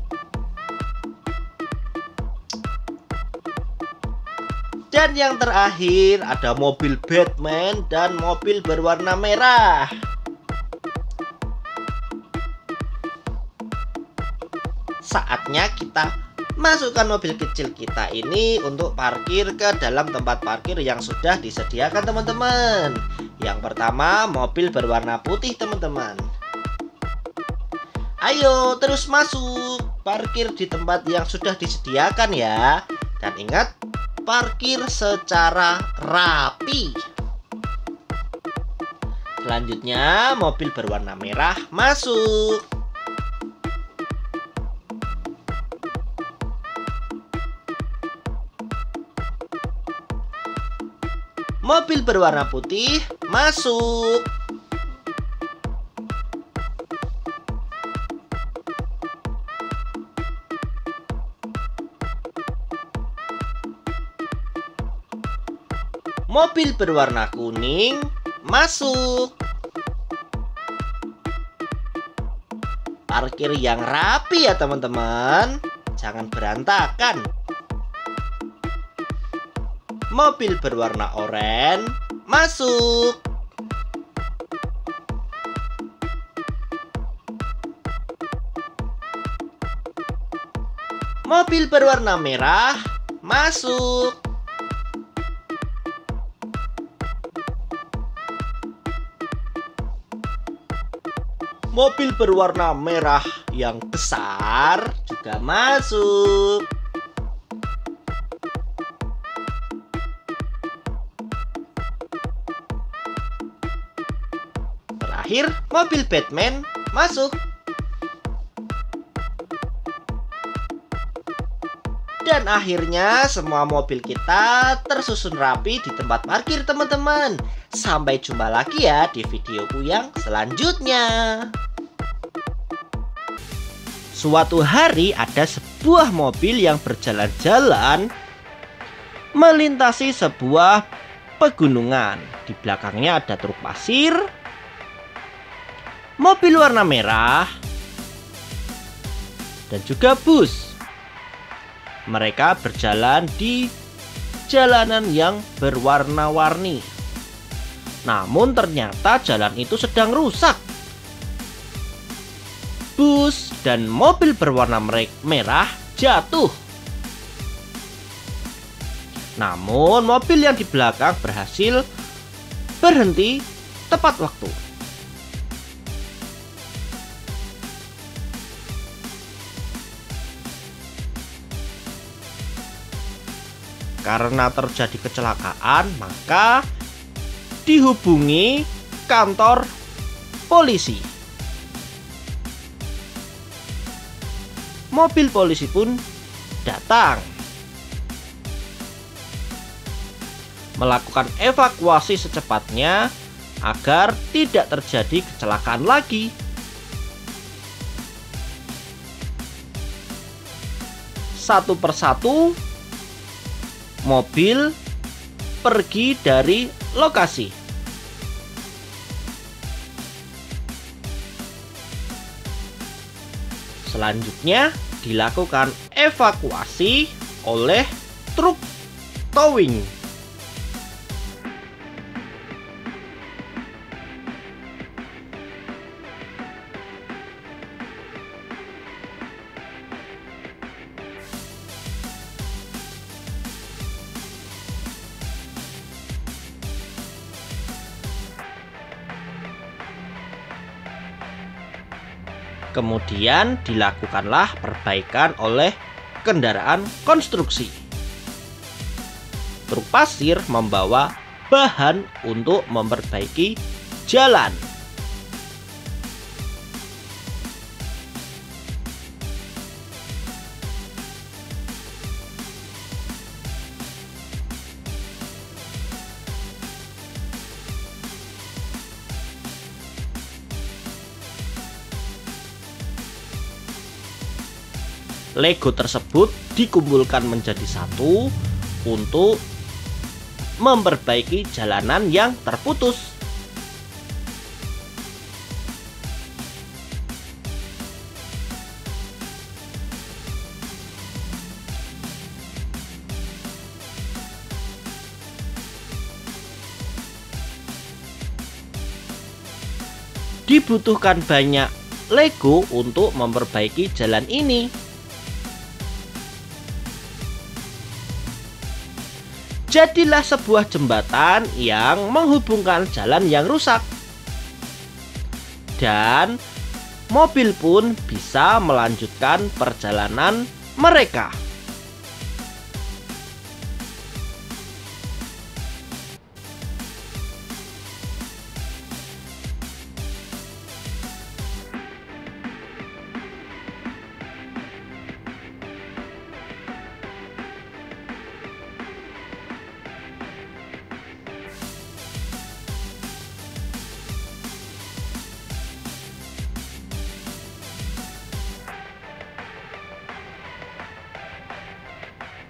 Dan yang terakhir ada mobil Batman dan mobil berwarna merah. Saatnya kita masukkan mobil kecil kita ini untuk parkir ke dalam tempat parkir yang sudah disediakan teman-teman. Yang pertama mobil berwarna putih teman-teman. Ayo terus masuk, parkir di tempat yang sudah disediakan ya. Dan ingat, parkir secara rapi. Selanjutnya mobil berwarna merah masuk. Mobil berwarna putih masuk. Mobil berwarna kuning masuk. Parkir yang rapi ya teman-teman, jangan berantakan. Mobil berwarna oranye masuk. Mobil berwarna merah masuk. Mobil berwarna merah yang besar juga masuk. Terakhir, mobil Batman masuk. Dan akhirnya semua mobil kita tersusun rapi di tempat parkir teman-teman. Sampai jumpa lagi ya di videoku yang selanjutnya. Suatu hari ada sebuah mobil yang berjalan-jalan melintasi sebuah pegunungan. Di belakangnya ada truk pasir, mobil warna merah, dan juga bus. Mereka berjalan di jalanan yang berwarna-warni. Namun ternyata jalan itu sedang rusak. Bus dan mobil berwarna merah jatuh. Namun mobil yang di belakang berhasil berhenti tepat waktu. Karena terjadi kecelakaan, maka dihubungi kantor polisi. Mobil polisi pun datang melakukan evakuasi secepatnya agar tidak terjadi kecelakaan lagi. Satu persatu mobil pergi dari lokasi. Selanjutnya dilakukan evakuasi oleh truk towing. Kemudian dilakukanlah perbaikan oleh kendaraan konstruksi. Truk pasir membawa bahan untuk memperbaiki jalan. Lego tersebut dikumpulkan menjadi satu untuk memperbaiki jalanan yang terputus. Dibutuhkan banyak Lego untuk memperbaiki jalan ini. Jadilah sebuah jembatan yang menghubungkan jalan yang rusak. Dan mobil pun bisa melanjutkan perjalanan mereka.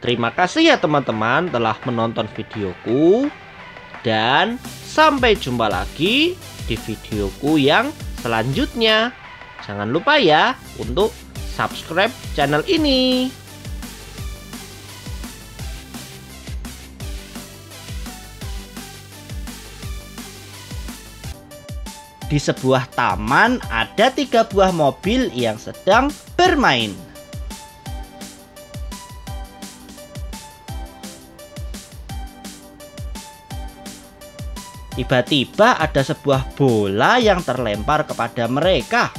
Terima kasih ya teman-teman telah menonton videoku. Dan sampai jumpa lagi di videoku yang selanjutnya. Jangan lupa ya untuk subscribe channel ini. Di sebuah taman ada 3 buah mobil yang sedang bermain. Tiba-tiba ada sebuah bola yang terlempar kepada mereka.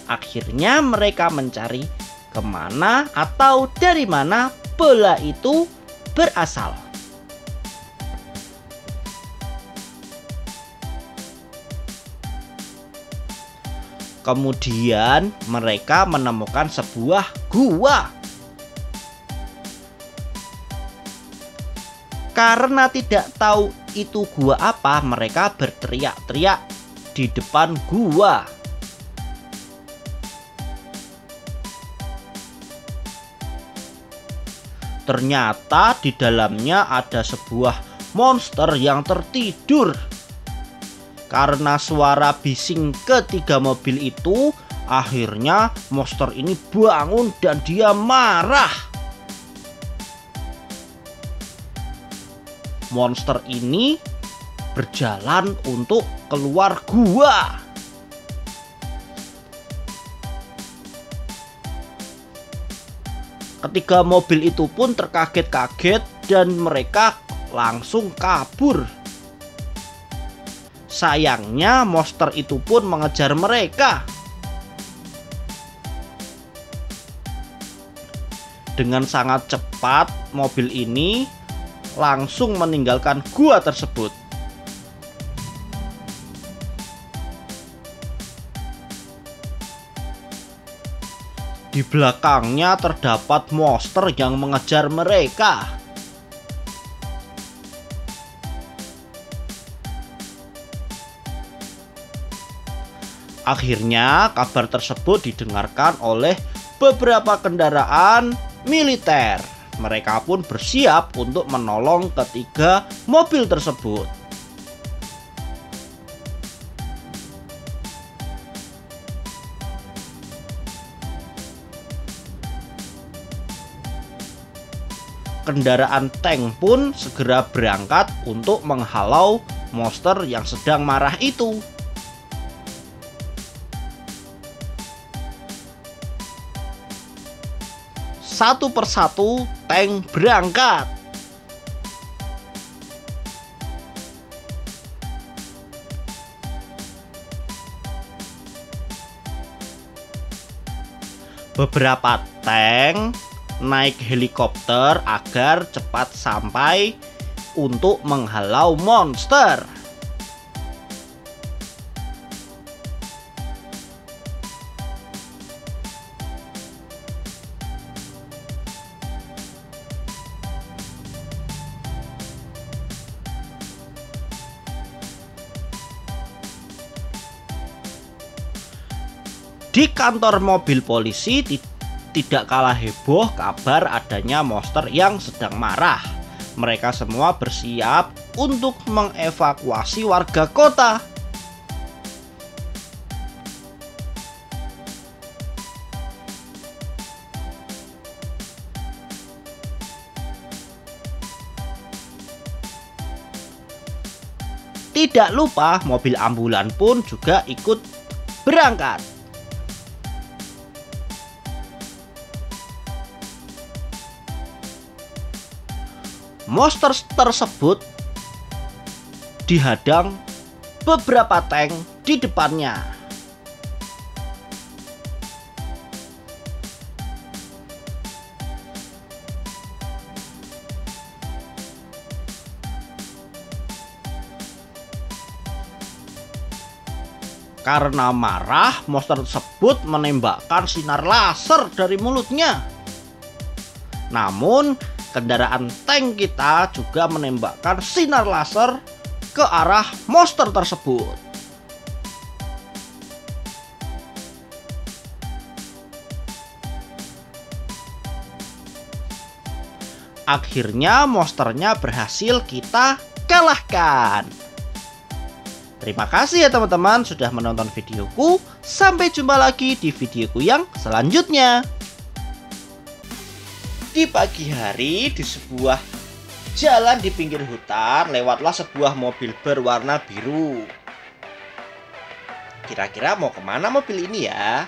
Akhirnya mereka mencari kemana atau dari mana bola itu berasal. Kemudian mereka menemukan sebuah gua. Karena tidak tahu itu gua apa, mereka berteriak-teriak di depan gua. Ternyata di dalamnya ada sebuah monster yang tertidur. Karena suara bising ketiga mobil itu, akhirnya monster ini bangun dan dia marah. Monster ini berjalan untuk keluar gua. Ketiga mobil itu pun terkaget-kaget dan mereka langsung kabur. Sayangnya monster itu pun mengejar mereka. Dengan sangat cepat mobil ini langsung meninggalkan gua tersebut. Di belakangnya terdapat monster yang mengejar mereka. Akhirnya kabar tersebut didengarkan oleh beberapa kendaraan militer. Mereka pun bersiap untuk menolong ketiga mobil tersebut. Kendaraan tank pun segera berangkat untuk menghalau monster yang sedang marah itu. Satu persatu tank berangkat. Beberapa tank naik helikopter agar cepat sampai untuk menghalau monster. Di kantor mobil polisi Tidak kalah heboh kabar adanya monster yang sedang marah. Mereka semua bersiap untuk mengevakuasi warga kota. Tidak lupa mobil ambulan pun juga ikut berangkat. Monster tersebut dihadang beberapa tank di depannya. Karena marah, monster tersebut menembakkan sinar laser dari mulutnya. Namun, kendaraan tank kita juga menembakkan sinar laser ke arah monster tersebut. Akhirnya monsternya berhasil kita kalahkan. Terima kasih ya teman-teman sudah menonton videoku. Sampai jumpa lagi di videoku yang selanjutnya. Di pagi hari, di sebuah jalan di pinggir hutan, lewatlah sebuah mobil berwarna biru. Kira-kira mau kemana mobil ini ya?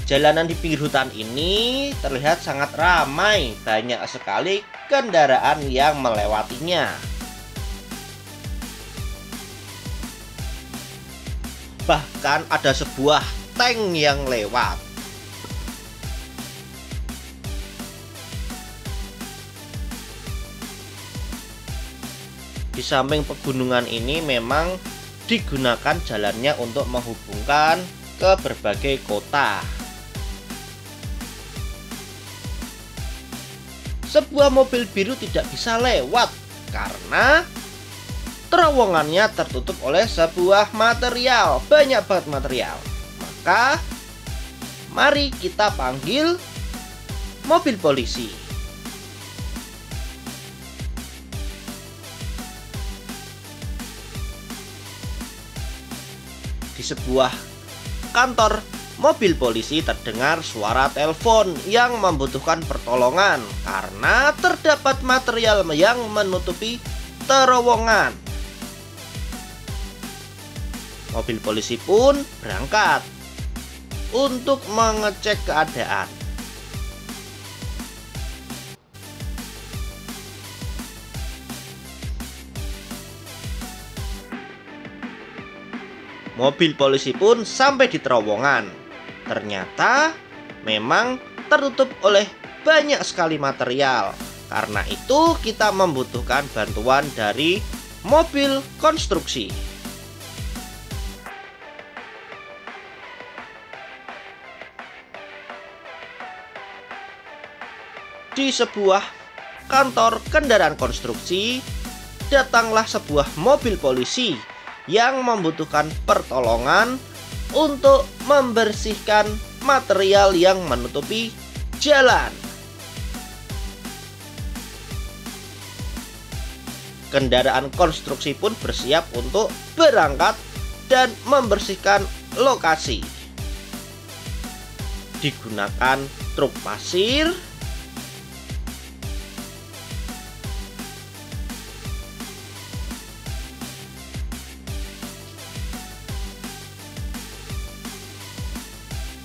Jalanan di pinggir hutan ini terlihat sangat ramai. Banyak sekali kendaraan yang melewatinya. Bahkan ada sebuah tank yang lewat. Di samping pegunungan ini memang digunakan jalannya untuk menghubungkan ke berbagai kota. Sebuah mobil biru tidak bisa lewat karena terowongannya tertutup oleh sebuah material. Banyak banget material. Maka mari kita panggil mobil polisi. Di sebuah kantor mobil polisi terdengar suara telepon yang membutuhkan pertolongan karena terdapat material yang menutupi terowongan. Mobil polisi pun berangkat untuk mengecek keadaan. Mobil polisi pun sampai di terowongan. Ternyata memang tertutup oleh banyak sekali material. Karena itu kita membutuhkan bantuan dari mobil konstruksi. Di sebuah kantor kendaraan konstruksi, datanglah sebuah mobil polisi yang membutuhkan pertolongan untuk membersihkan material yang menutupi jalan. Kendaraan konstruksi pun bersiap untuk berangkat dan membersihkan lokasi. Digunakan truk pasir,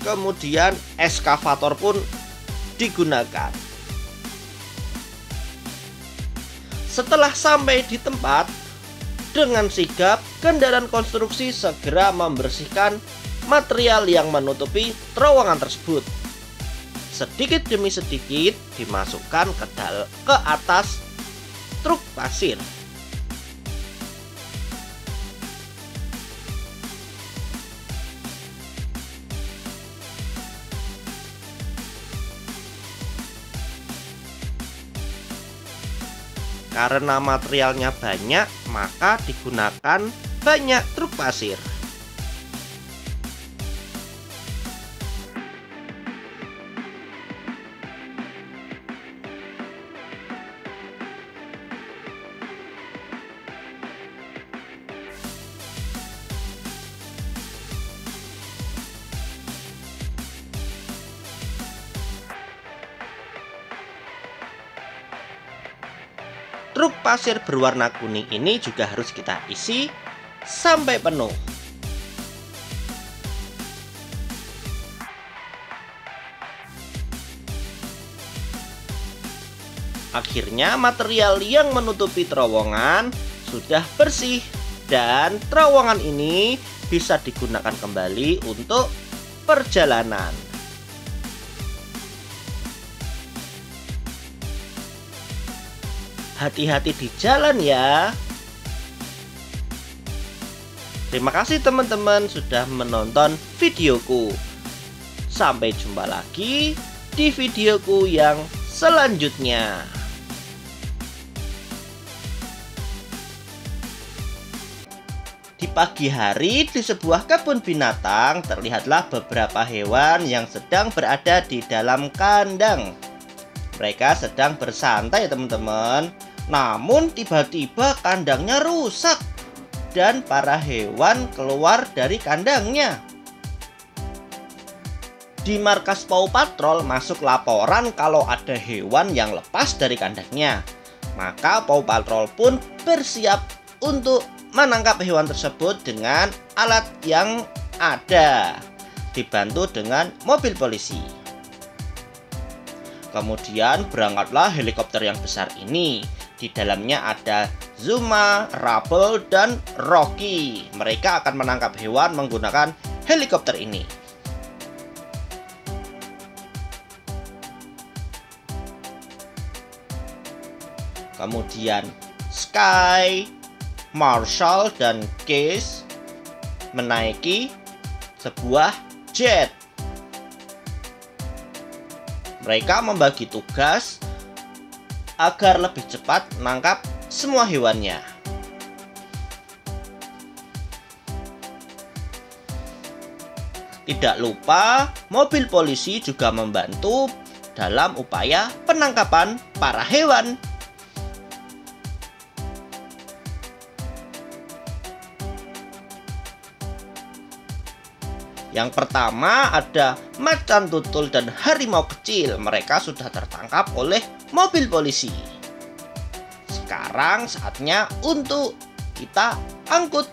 kemudian eskavator pun digunakan. Setelah sampai di tempat, dengan sigap kendaraan konstruksi segera membersihkan material yang menutupi terowongan tersebut. Sedikit demi sedikit dimasukkan ke atas truk pasir. Karena materialnya banyak, maka digunakan banyak truk pasir. truk pasir berwarna kuning ini juga harus kita isi sampai penuh. Akhirnya material yang menutupi terowongan sudah bersih dan terowongan ini bisa digunakan kembali untuk perjalanan. Hati-hati di jalan ya. Terima kasih teman-teman sudah menonton videoku. Sampai jumpa lagi di videoku yang selanjutnya. Di pagi hari di sebuah kebun binatang terlihatlah beberapa hewan yang sedang berada di dalam kandang. Mereka sedang bersantai teman-teman. Namun tiba-tiba kandangnya rusak dan para hewan keluar dari kandangnya. Di markas Paw Patrol masuk laporan kalau ada hewan yang lepas dari kandangnya. Maka Paw Patrol pun bersiap untuk menangkap hewan tersebut dengan alat yang ada, dibantu dengan mobil polisi. Kemudian berangkatlah helikopter yang besar ini. Di dalamnya ada Zuma, Rubble, dan Rocky. Mereka akan menangkap hewan menggunakan helikopter ini. Kemudian Sky, Marshall, dan Case menaiki sebuah jet. Mereka membagi tugas agar lebih cepat menangkap semua hewannya. Tidak lupa, mobil polisi juga membantu dalam upaya penangkapan para hewan. Yang pertama ada macan tutul dan harimau kecil. Mereka sudah tertangkap oleh mobil polisi. Sekarang saatnya untuk kita angkut.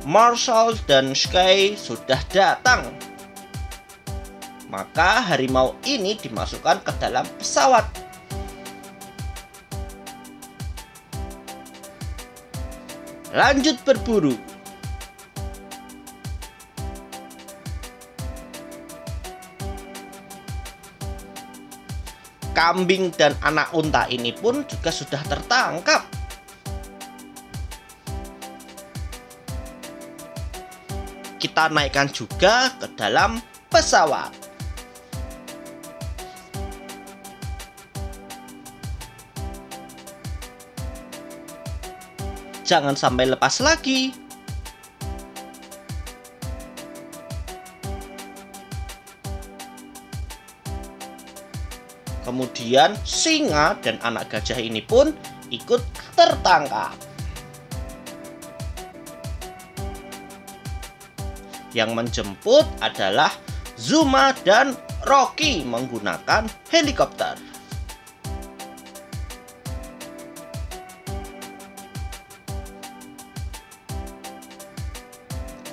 Marshall dan Sky sudah datang. Maka harimau ini dimasukkan ke dalam pesawat. Lanjut berburu. Kambing dan anak unta ini pun juga sudah tertangkap. Kita naikkan juga ke dalam pesawat. Jangan sampai lepas lagi. Kemudian singa dan anak gajah ini pun ikut tertangkap. Yang menjemput adalah Zuma dan Rocky menggunakan helikopter.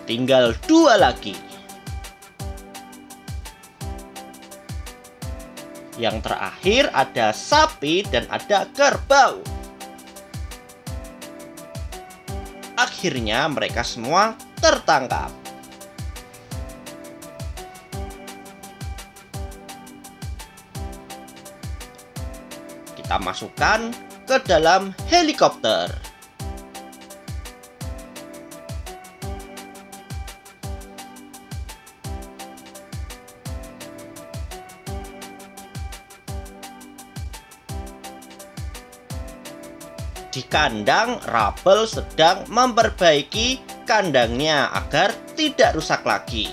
Tinggal 2 lagi. Yang terakhir ada sapi dan ada kerbau. Akhirnya mereka semua tertangkap. Kita masukkan ke dalam helikopter. Di kandang, Rubble sedang memperbaiki kandangnya agar tidak rusak lagi.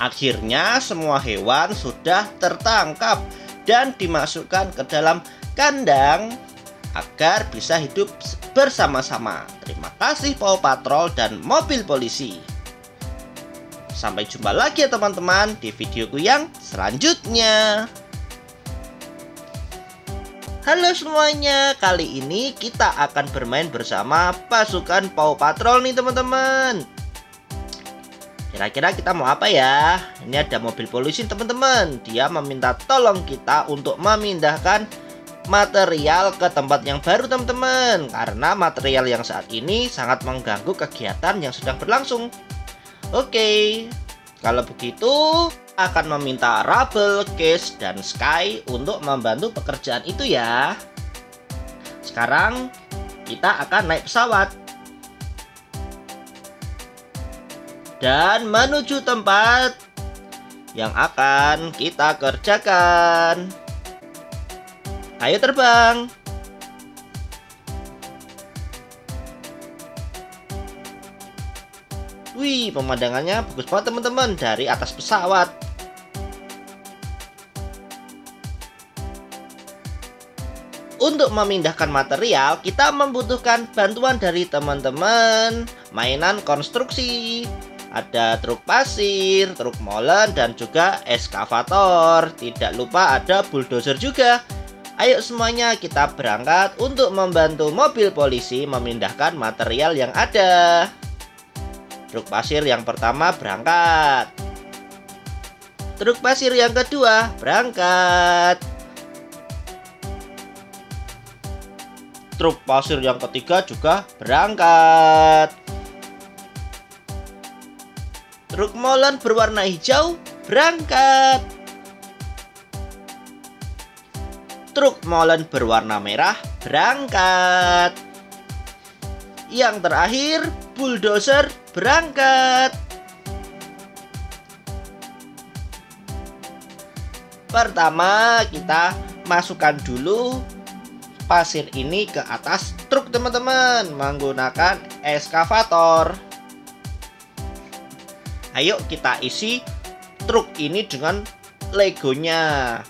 Akhirnya semua hewan sudah tertangkap dan dimasukkan ke dalam kandang agar bisa hidup bersama-sama. Terima kasih Paw Patrol dan mobil polisi. Sampai jumpa lagi ya teman-teman di videoku yang selanjutnya. Halo semuanya, kali ini kita akan bermain bersama pasukan Paw Patrol nih teman-teman. Kira-kira kita mau apa ya? Ini ada mobil polisi teman-teman. Dia meminta tolong kita untuk memindahkan material ke tempat yang baru teman-teman, karena material yang saat ini sangat mengganggu kegiatan yang sedang berlangsung. Oke, kalau begitu akan meminta Rubble, Case, dan Sky untuk membantu pekerjaan itu ya. Sekarang kita akan naik pesawat dan menuju tempat yang akan kita kerjakan. Ayo terbang. Wih, pemandangannya bagus banget teman-teman dari atas pesawat. Untuk memindahkan material, kita membutuhkan bantuan dari teman-teman mainan konstruksi. Ada truk pasir, truk molen, dan juga eskavator. Tidak lupa ada bulldozer juga. Ayo semuanya kita berangkat untuk membantu mobil polisi memindahkan material yang ada. Truk pasir yang pertama berangkat. Truk pasir yang kedua berangkat. Truk pasir yang ketiga juga berangkat. Truk molen berwarna hijau berangkat. Truk molen berwarna merah berangkat. Yang terakhir, bulldozer berangkat. Pertama, kita masukkan dulu pasir ini ke atas truk teman-teman menggunakan eskavator. Ayo kita isi truk ini dengan legonya.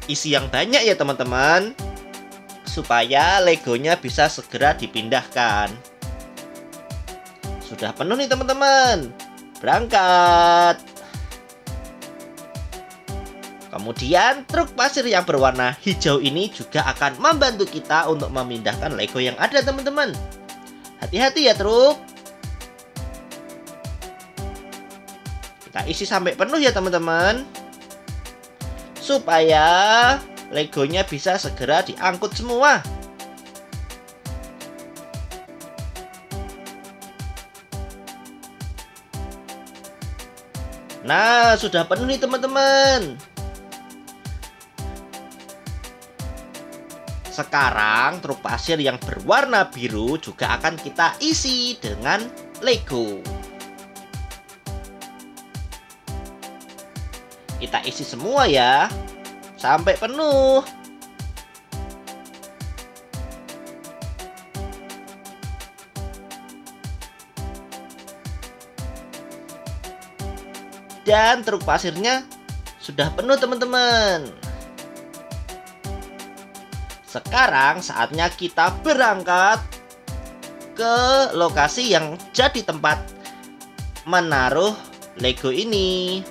Isi yang banyak ya teman-teman, supaya legonya bisa segera dipindahkan. Sudah penuh nih teman-teman. Berangkat. Kemudian truk pasir yang berwarna hijau ini juga akan membantu kita untuk memindahkan lego yang ada teman-teman. Hati-hati ya truk. Kita isi sampai penuh ya teman-teman, supaya legonya bisa segera diangkut semua. Nah, sudah penuh nih teman-teman. Sekarang truk pasir yang berwarna biru juga akan kita isi dengan Lego. Kita isi semua ya, sampai penuh. Dan truk pasirnya sudah penuh teman-teman. Sekarang saatnya kita berangkat ke lokasi yang jadi tempat menaruh Lego ini.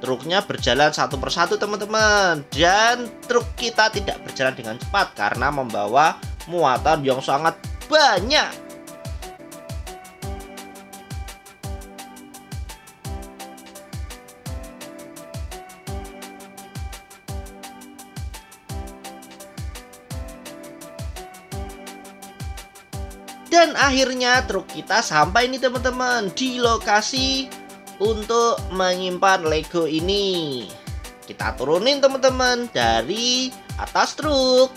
Truknya berjalan satu persatu teman-teman, dan truk kita tidak berjalan dengan cepat karena membawa muatan yang sangat banyak. Dan akhirnya truk kita sampai nih teman-teman di lokasi untuk menyimpan Lego ini. Kita turunin teman-teman dari atas truk.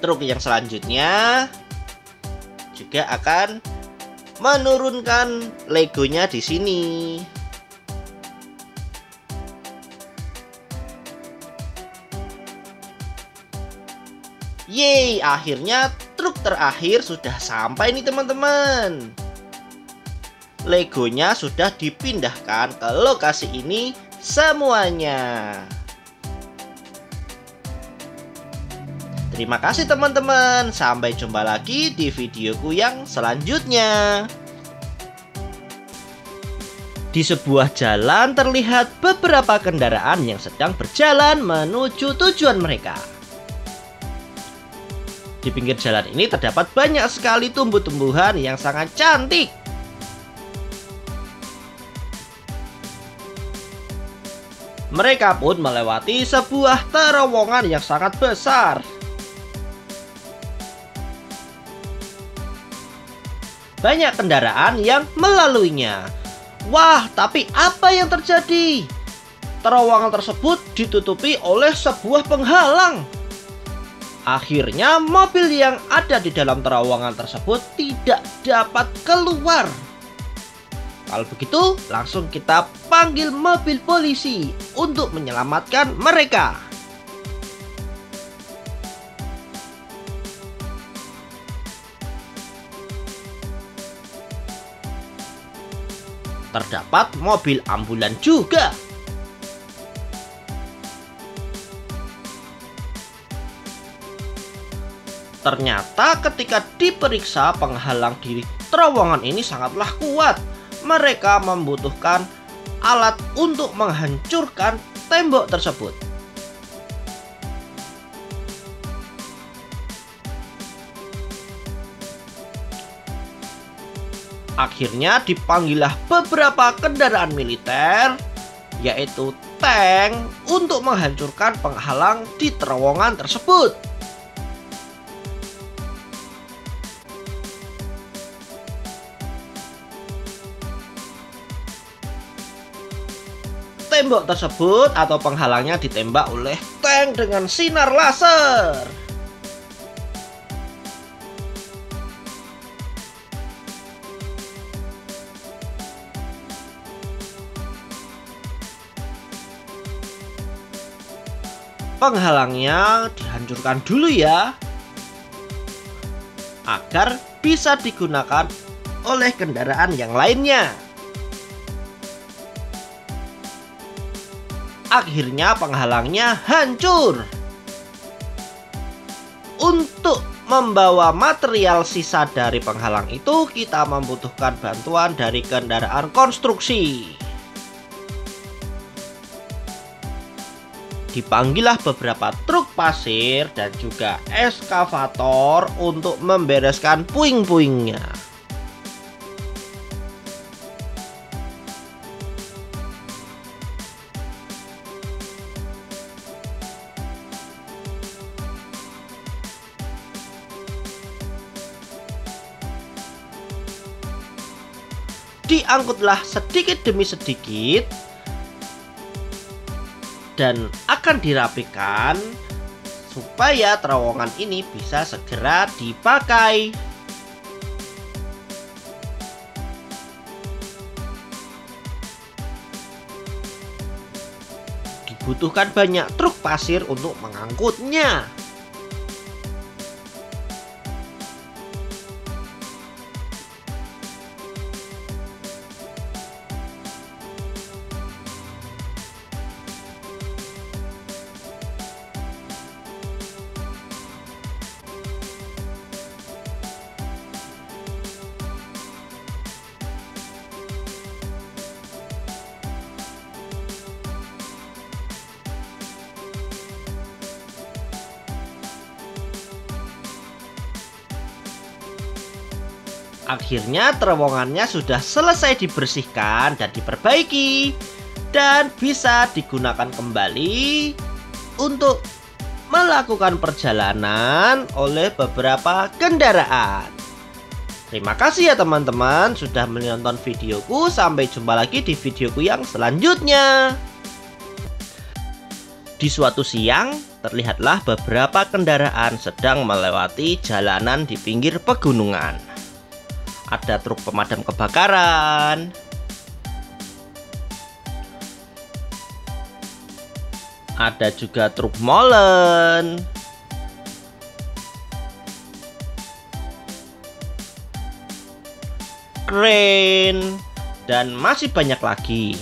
Truk yang selanjutnya juga akan menurunkan Legonya di sini. Yeay, akhirnya truk terakhir sudah sampai nih teman-teman. Legonya sudah dipindahkan ke lokasi ini semuanya. Terima kasih teman-teman. Sampai jumpa lagi di videoku yang selanjutnya. Di sebuah jalan terlihat beberapa kendaraan yang sedang berjalan menuju tujuan mereka. Di pinggir jalan ini terdapat banyak sekali tumbuh-tumbuhan yang sangat cantik. Mereka pun melewati sebuah terowongan yang sangat besar. Banyak kendaraan yang melaluinya. Wah, tapi apa yang terjadi? Terowongan tersebut ditutupi oleh sebuah penghalang. Akhirnya mobil yang ada di dalam terowongan tersebut tidak dapat keluar. Kalau begitu, langsung kita panggil mobil polisi untuk menyelamatkan mereka. Terdapat mobil ambulan juga. Ternyata ketika diperiksa, penghalang di terowongan ini sangatlah kuat. Mereka membutuhkan alat untuk menghancurkan tembok tersebut. Akhirnya dipanggillah beberapa kendaraan militer, yaitu tank, untuk menghancurkan penghalang di terowongan tersebut. Tembok tersebut atau penghalangnya ditembak oleh tank dengan sinar laser. Penghalangnya dihancurkan dulu ya, agar bisa digunakan oleh kendaraan yang lainnya. Akhirnya penghalangnya hancur. Untuk membawa material sisa dari penghalang itu, kita membutuhkan bantuan dari kendaraan konstruksi. Dipanggillah beberapa truk pasir dan juga eskavator untuk membereskan puing-puingnya. Diangkutlah sedikit demi sedikit dan akan dirapikan supaya terowongan ini bisa segera dipakai. Dibutuhkan banyak truk pasir untuk mengangkutnya. Akhirnya terowongannya sudah selesai dibersihkan dan diperbaiki dan bisa digunakan kembali untuk melakukan perjalanan oleh beberapa kendaraan. Terima kasih ya teman-teman sudah menonton videoku. Sampai jumpa lagi di videoku yang selanjutnya. Di suatu siang, terlihatlah beberapa kendaraan sedang melewati jalanan di pinggir pegunungan. Ada truk pemadam kebakaran, ada juga truk molen, kren, dan masih banyak lagi.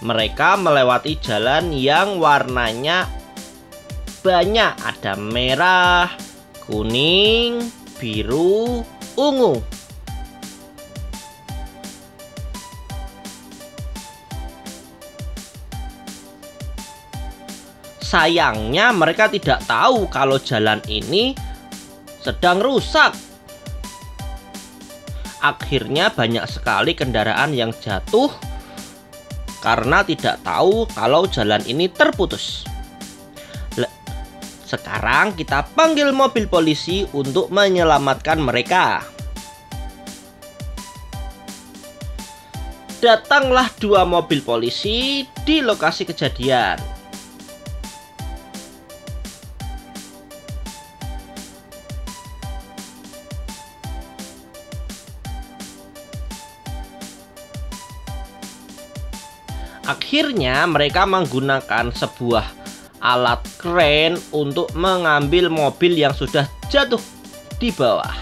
Mereka melewati jalan yang warnanya banyak, ada merah, kuning, biru, ungu. Sayangnya mereka tidak tahu kalau jalan ini sedang rusak. Akhirnya banyak sekali kendaraan yang jatuh karena tidak tahu kalau jalan ini terputus. Sekarang kita panggil mobil polisi untuk menyelamatkan mereka. Datanglah 2 mobil polisi di lokasi kejadian. Akhirnya mereka menggunakan sebuah alat kren untuk mengambil mobil yang sudah jatuh di bawah.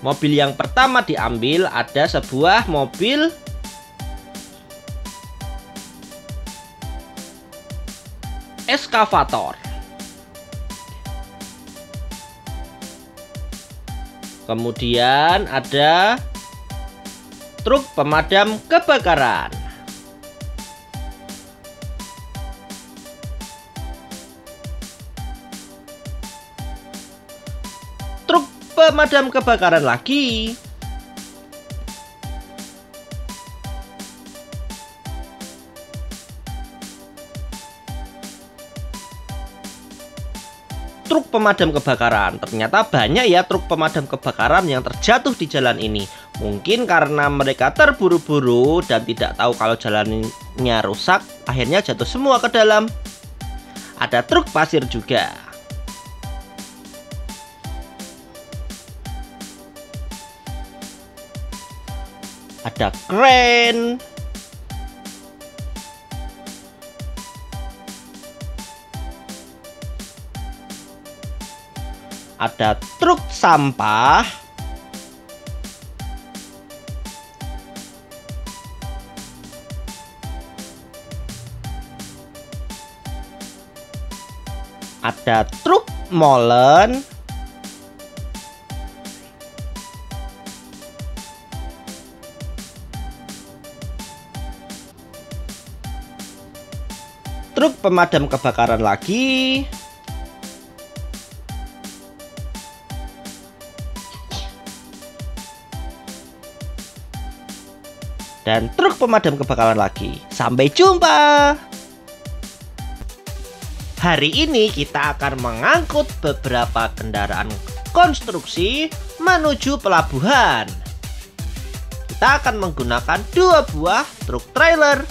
Mobil yang pertama diambil ada sebuah mobil eskavator. Kemudian ada truk pemadam kebakaran. Truk pemadam kebakaran lagi. Truk pemadam kebakaran. Ternyata banyak ya truk pemadam kebakaran yang terjatuh di jalan ini. Mungkin karena mereka terburu-buru dan tidak tahu kalau jalannya rusak, akhirnya jatuh semua ke dalam. Ada truk pasir juga. Ada kren. Ada truk sampah. Ada truk molen. Truk pemadam kebakaran lagi. Dan truk pemadam kebakaran lagi. Sampai jumpa. Hari ini kita akan mengangkut beberapa kendaraan konstruksi menuju pelabuhan. Kita akan menggunakan 2 buah truk trailer.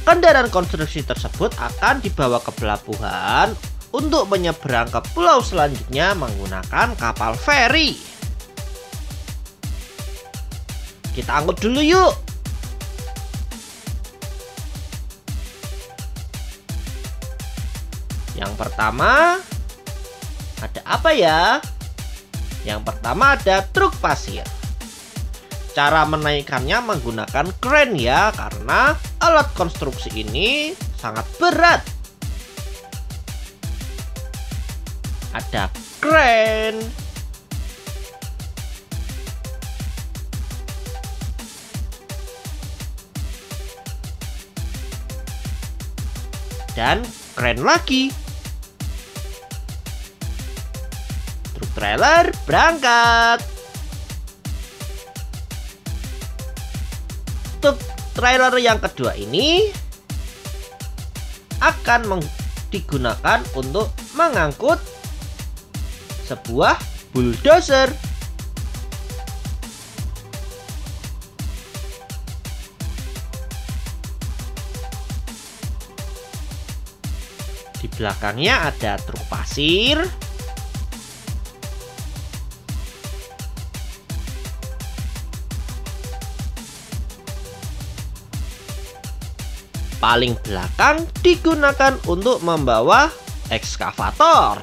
Kendaraan konstruksi tersebut akan dibawa ke pelabuhan untuk menyeberang ke pulau selanjutnya menggunakan kapal feri. Kita angkut dulu yuk. Yang pertama ada apa ya? Yang pertama ada truk pasir. Cara menaikkannya menggunakan kren ya, karena alat konstruksi ini sangat berat. Ada kren. Dan kren lagi. Truk trailer berangkat. Truk trailer yang kedua ini akan digunakan untuk mengangkut sebuah bulldozer. Di belakangnya ada truk pasir. Paling belakang digunakan untuk membawa ekskavator.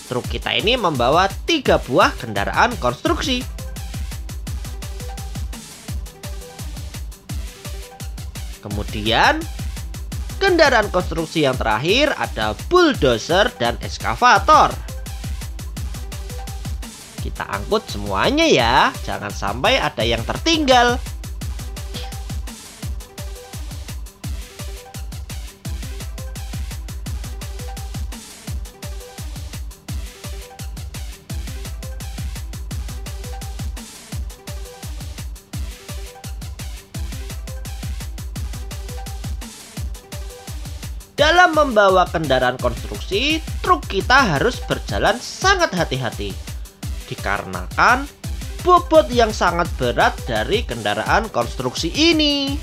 Truk kita ini membawa 3 buah kendaraan konstruksi. Kemudian kendaraan konstruksi yang terakhir ada bulldozer dan ekskavator. Kita angkut semuanya ya, jangan sampai ada yang tertinggal. Dalam membawa kendaraan konstruksi, truk kita harus berjalan sangat hati-hati. Dikarenakan bobot yang sangat berat dari kendaraan konstruksi ini.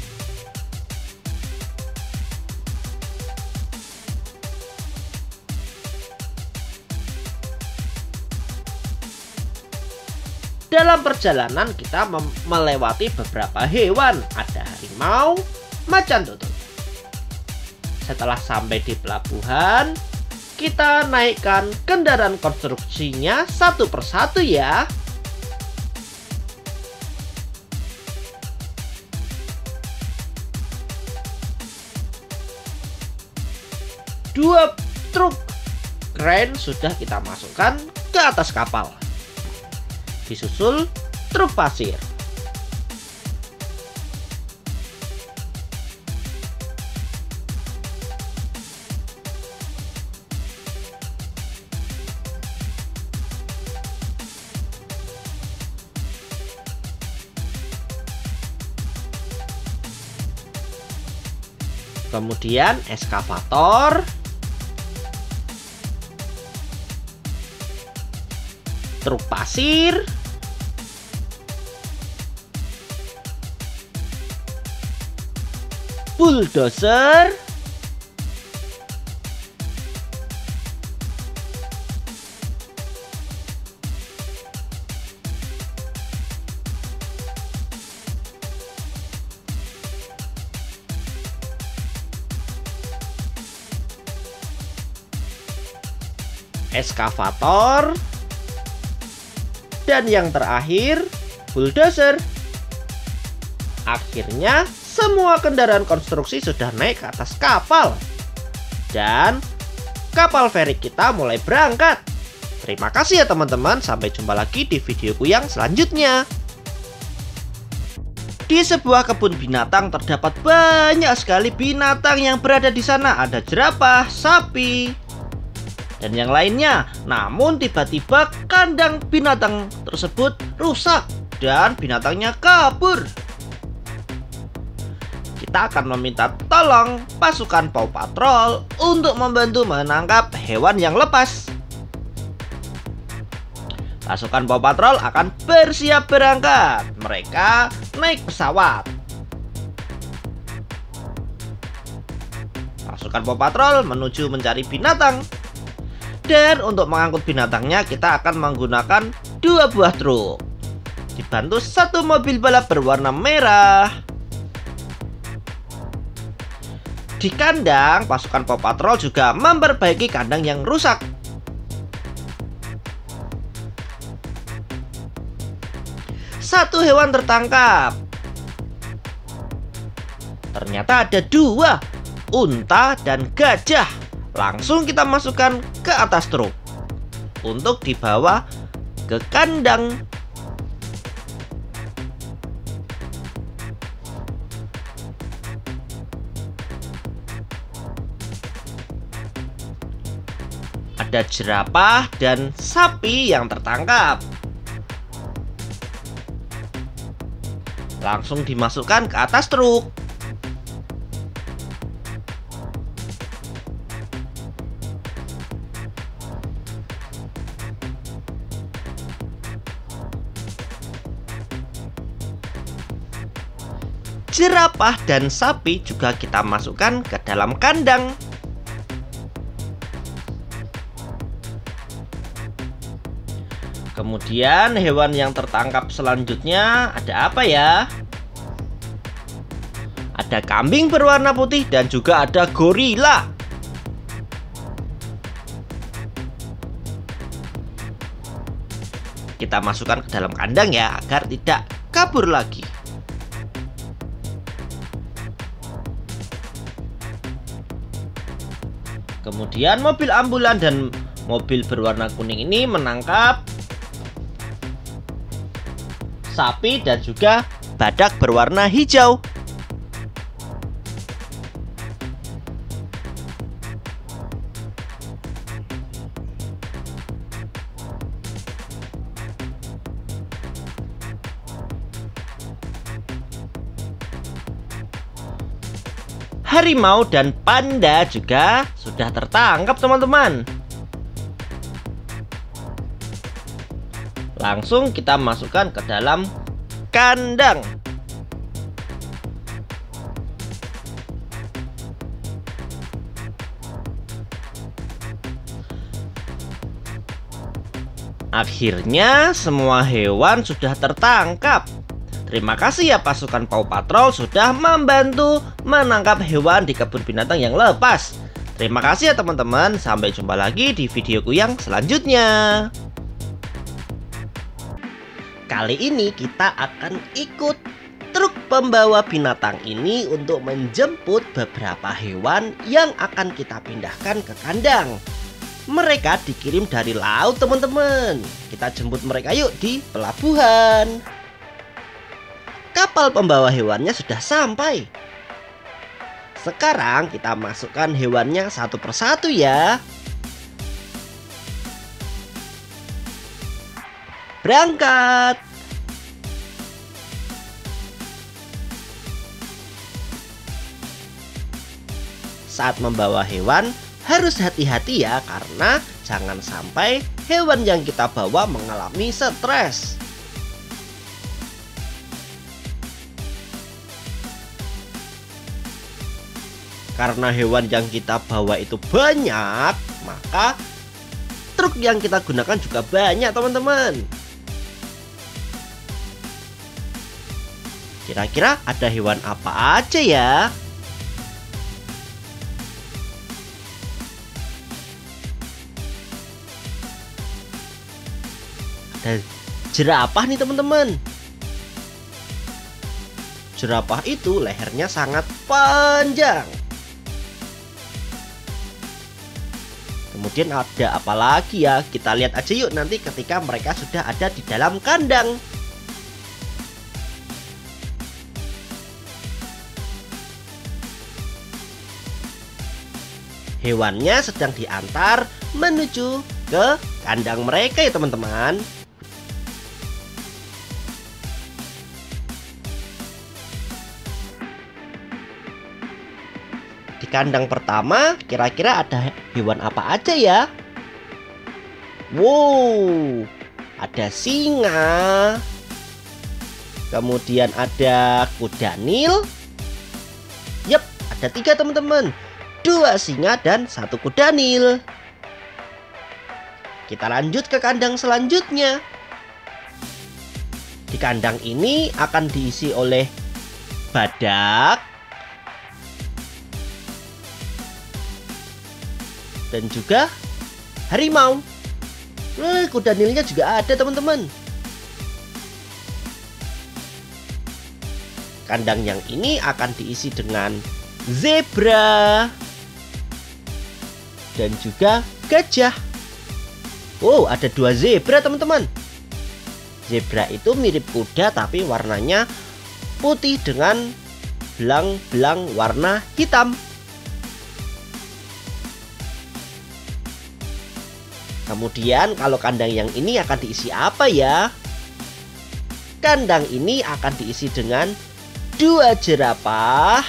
Dalam perjalanan kita melewati beberapa hewan. Ada harimau, macan tutul. Setelah sampai di pelabuhan, kita naikkan kendaraan konstruksinya satu persatu ya. Dua truk kren sudah kita masukkan ke atas kapal. Disusul truk pasir. Kemudian ekskavator, truk pasir, bulldozer, ekskavator, dan yang terakhir bulldozer. Akhirnya semua kendaraan konstruksi sudah naik ke atas kapal dan kapal feri kita mulai berangkat. Terima kasih ya teman-teman, sampai jumpa lagi di videoku yang selanjutnya. Di sebuah kebun binatang terdapat banyak sekali binatang yang berada di sana. Ada jerapah, sapi, dan yang lainnya. Namun tiba-tiba kandang binatang tersebut rusak dan binatangnya kabur. Kita akan meminta tolong pasukan Paw Patrol untuk membantu menangkap hewan yang lepas. Pasukan Paw Patrol akan bersiap berangkat. Mereka naik pesawat. Pasukan Paw Patrol menuju mencari binatang. Dan untuk mengangkut binatangnya kita akan menggunakan 2 buah truk, dibantu 1 mobil balap berwarna merah. Di kandang, pasukan Paw Patrol juga memperbaiki kandang yang rusak. Satu hewan tertangkap. Ternyata ada 2, unta dan gajah. Langsung kita masukkan ke atas truk untuk dibawa ke kandang. Ada jerapah dan sapi yang tertangkap. Langsung dimasukkan ke atas truk. Jerapah dan sapi juga kita masukkan ke dalam kandang. Kemudian hewan yang tertangkap selanjutnya ada apa ya? Ada kambing berwarna putih dan juga ada gorila. Kita masukkan ke dalam kandang ya, agar tidak kabur lagi. Kemudian mobil ambulan dan mobil berwarna kuning ini menangkap sapi dan juga badak berwarna hijau. Harimau dan panda juga sudah tertangkap, teman-teman. Langsung kita masukkan ke dalam kandang. Akhirnya semua hewan sudah tertangkap. Terima kasih ya pasukan Paw Patrol sudah membantu menangkap hewan di kebun binatang yang lepas. Terima kasih ya teman-teman. Sampai jumpa lagi di videoku yang selanjutnya. Kali ini kita akan ikut truk pembawa binatang ini untuk menjemput beberapa hewan yang akan kita pindahkan ke kandang. Mereka dikirim dari laut, teman-teman. Kita jemput mereka yuk di pelabuhan. Kapal pembawa hewannya sudah sampai. Sekarang kita masukkan hewannya satu persatu ya. Berangkat. Saat membawa hewan harus hati-hati ya, karena jangan sampai hewan yang kita bawa mengalami stres. Karena hewan yang kita bawa itu banyak, maka truk yang kita gunakan juga banyak, teman-teman. Kira-kira ada hewan apa aja ya? Ada jerapah nih, teman-teman. Jerapah itu lehernya sangat panjang. Kemudian ada apa lagi ya? Kita lihat aja yuk nanti ketika mereka sudah ada di dalam kandang. Hewannya sedang diantar menuju ke kandang mereka ya teman-teman. Di kandang pertama kira-kira ada hewan apa aja ya? Wow, ada singa. Kemudian ada kuda Nil. Yap, ada 3 teman-teman. 2 singa dan 1 kuda Nil. Kita lanjut ke kandang selanjutnya. Di kandang ini akan diisi oleh badak dan juga harimau. Kuda Nilnya juga ada teman-teman. Kandang yang ini akan diisi dengan zebra dan juga gajah. Oh, ada 2 zebra teman-teman. Zebra itu mirip kuda tapi warnanya putih dengan belang-belang warna hitam. Kemudian kalau kandang yang ini akan diisi apa ya? Kandang ini akan diisi dengan 2 jerapah,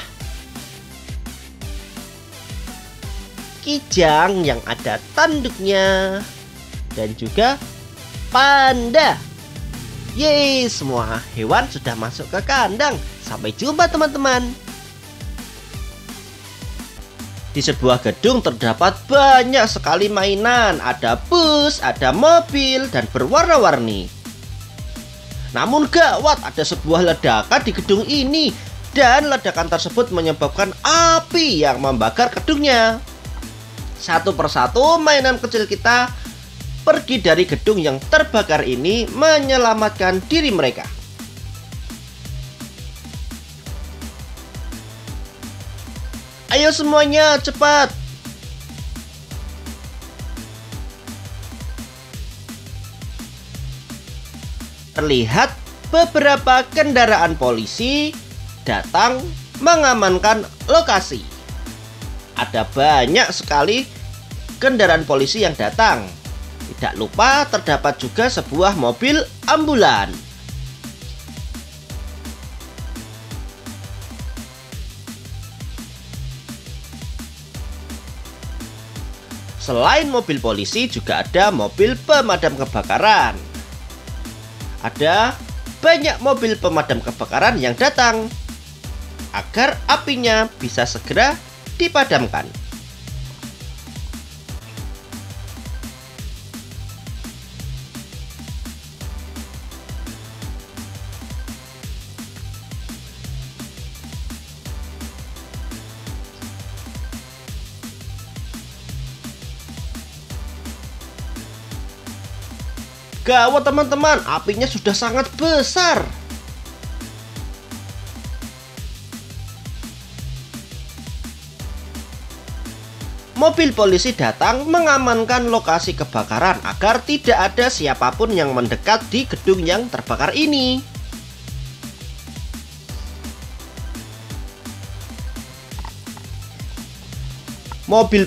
kijang yang ada tanduknya, dan juga panda. Yeay, semua hewan sudah masuk ke kandang. Sampai jumpa teman-teman. Di sebuah gedung terdapat banyak sekali mainan. Ada bus, ada mobil, dan berwarna-warni. Namun gawat, ada sebuah ledakan di gedung ini. Dan ledakan tersebut menyebabkan api yang membakar gedungnya. Satu persatu mainan kecil kita pergi dari gedung yang terbakar ini menyelamatkan diri mereka. Ayo semuanya cepat. Terlihat beberapa kendaraan polisi datang mengamankan lokasi. Ada banyak sekali kendaraan polisi yang datang. Tidak lupa terdapat juga sebuah mobil ambulan. Selain mobil polisi juga ada mobil pemadam kebakaran. Ada banyak mobil pemadam kebakaran yang datang agar apinya bisa segera dipadamkan. Gawat teman-teman, apinya sudah sangat besar. Mobil polisi datang mengamankan lokasi kebakaran agar tidak ada siapapun yang mendekat di gedung yang terbakar ini. Mobil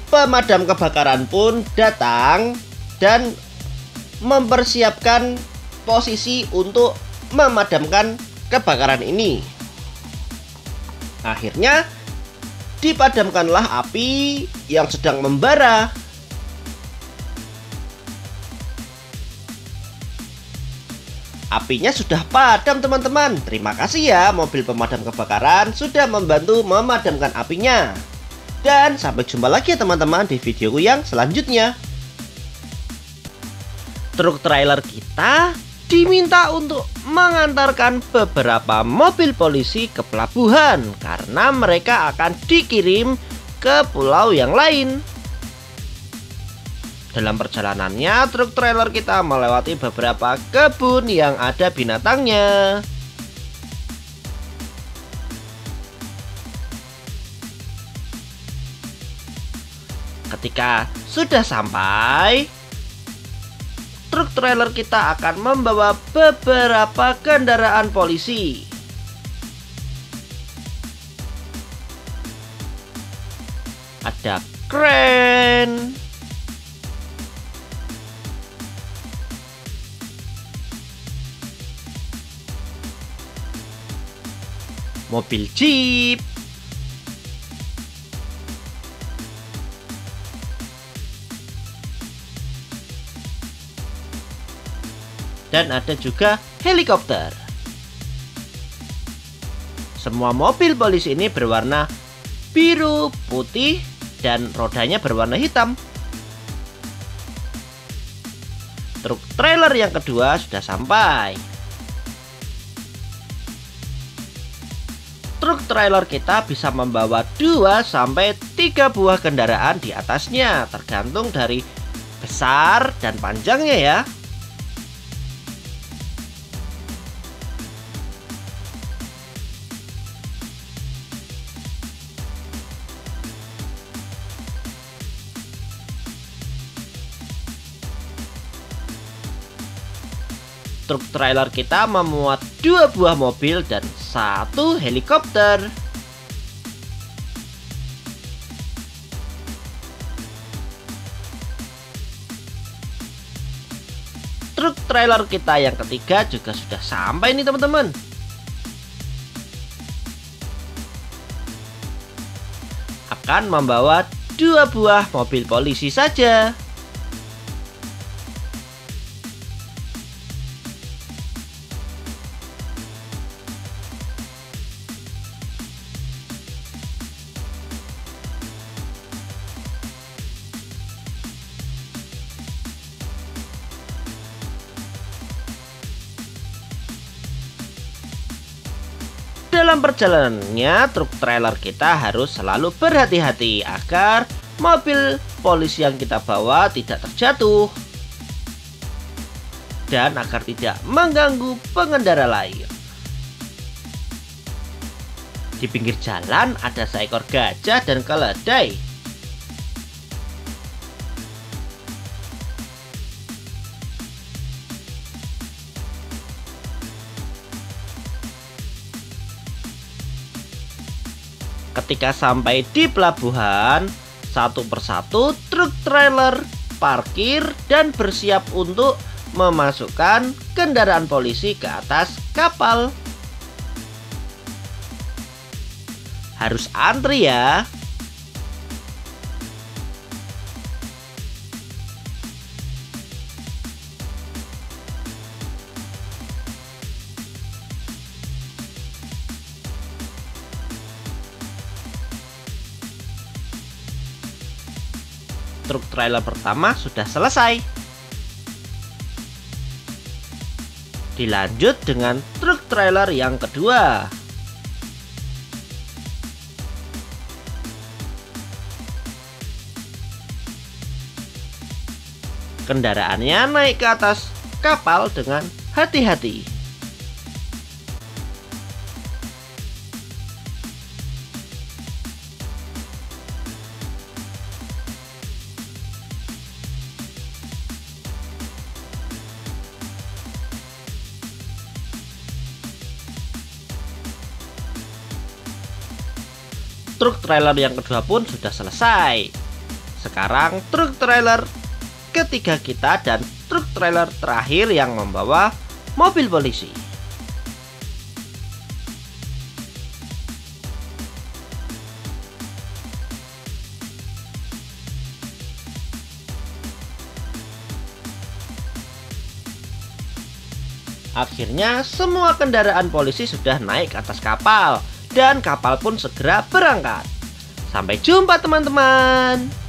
pemadam kebakaran pun datang dan mempersiapkan posisi untuk memadamkan kebakaran ini. Akhirnya dipadamkanlah api yang sedang membara. Apinya sudah padam teman-teman. Terima kasih ya mobil pemadam kebakaran sudah membantu memadamkan apinya. Dan sampai jumpa lagi ya teman-teman di videoku yang selanjutnya. Truk trailer kita diminta untuk mengantarkan beberapa mobil polisi ke pelabuhan karena mereka akan dikirim ke pulau yang lain. Dalam perjalanannya, truk trailer kita melewati beberapa kebun yang ada binatangnya. Ketika sudah sampai, truk trailer kita akan membawa beberapa kendaraan polisi. Ada kren, mobil jeep, dan ada juga helikopter. Semua mobil polisi ini berwarna biru, putih, dan rodanya berwarna hitam. Truk trailer yang kedua sudah sampai. Truk trailer kita bisa membawa 2-3 buah kendaraan di atasnya, tergantung dari besar dan panjangnya ya. Truk trailer kita memuat 2 buah mobil dan 1 helikopter. Truk trailer kita yang ketiga juga sudah sampai nih teman-teman. Akan membawa 2 buah mobil polisi saja. Dalam perjalanannya, truk trailer kita harus selalu berhati-hati agar mobil polisi yang kita bawa tidak terjatuh dan agar tidak mengganggu pengendara lain. Di pinggir jalan ada seekor gajah dan keledai. Ketika sampai di pelabuhan, satu persatu truk trailer parkir dan bersiap untuk memasukkan kendaraan polisi ke atas kapal. Harus antri ya. Truk trailer pertama sudah selesai. Dilanjut dengan truk trailer yang kedua. Kendaraannya naik ke atas kapal dengan hati-hati. Truk trailer yang kedua pun sudah selesai. Sekarang truk trailer ketiga kita dan truk trailer terakhir yang membawa mobil polisi. Akhirnya semua kendaraan polisi sudah naik ke atas kapal dan kapal pun segera berangkat. Sampai jumpa teman-teman.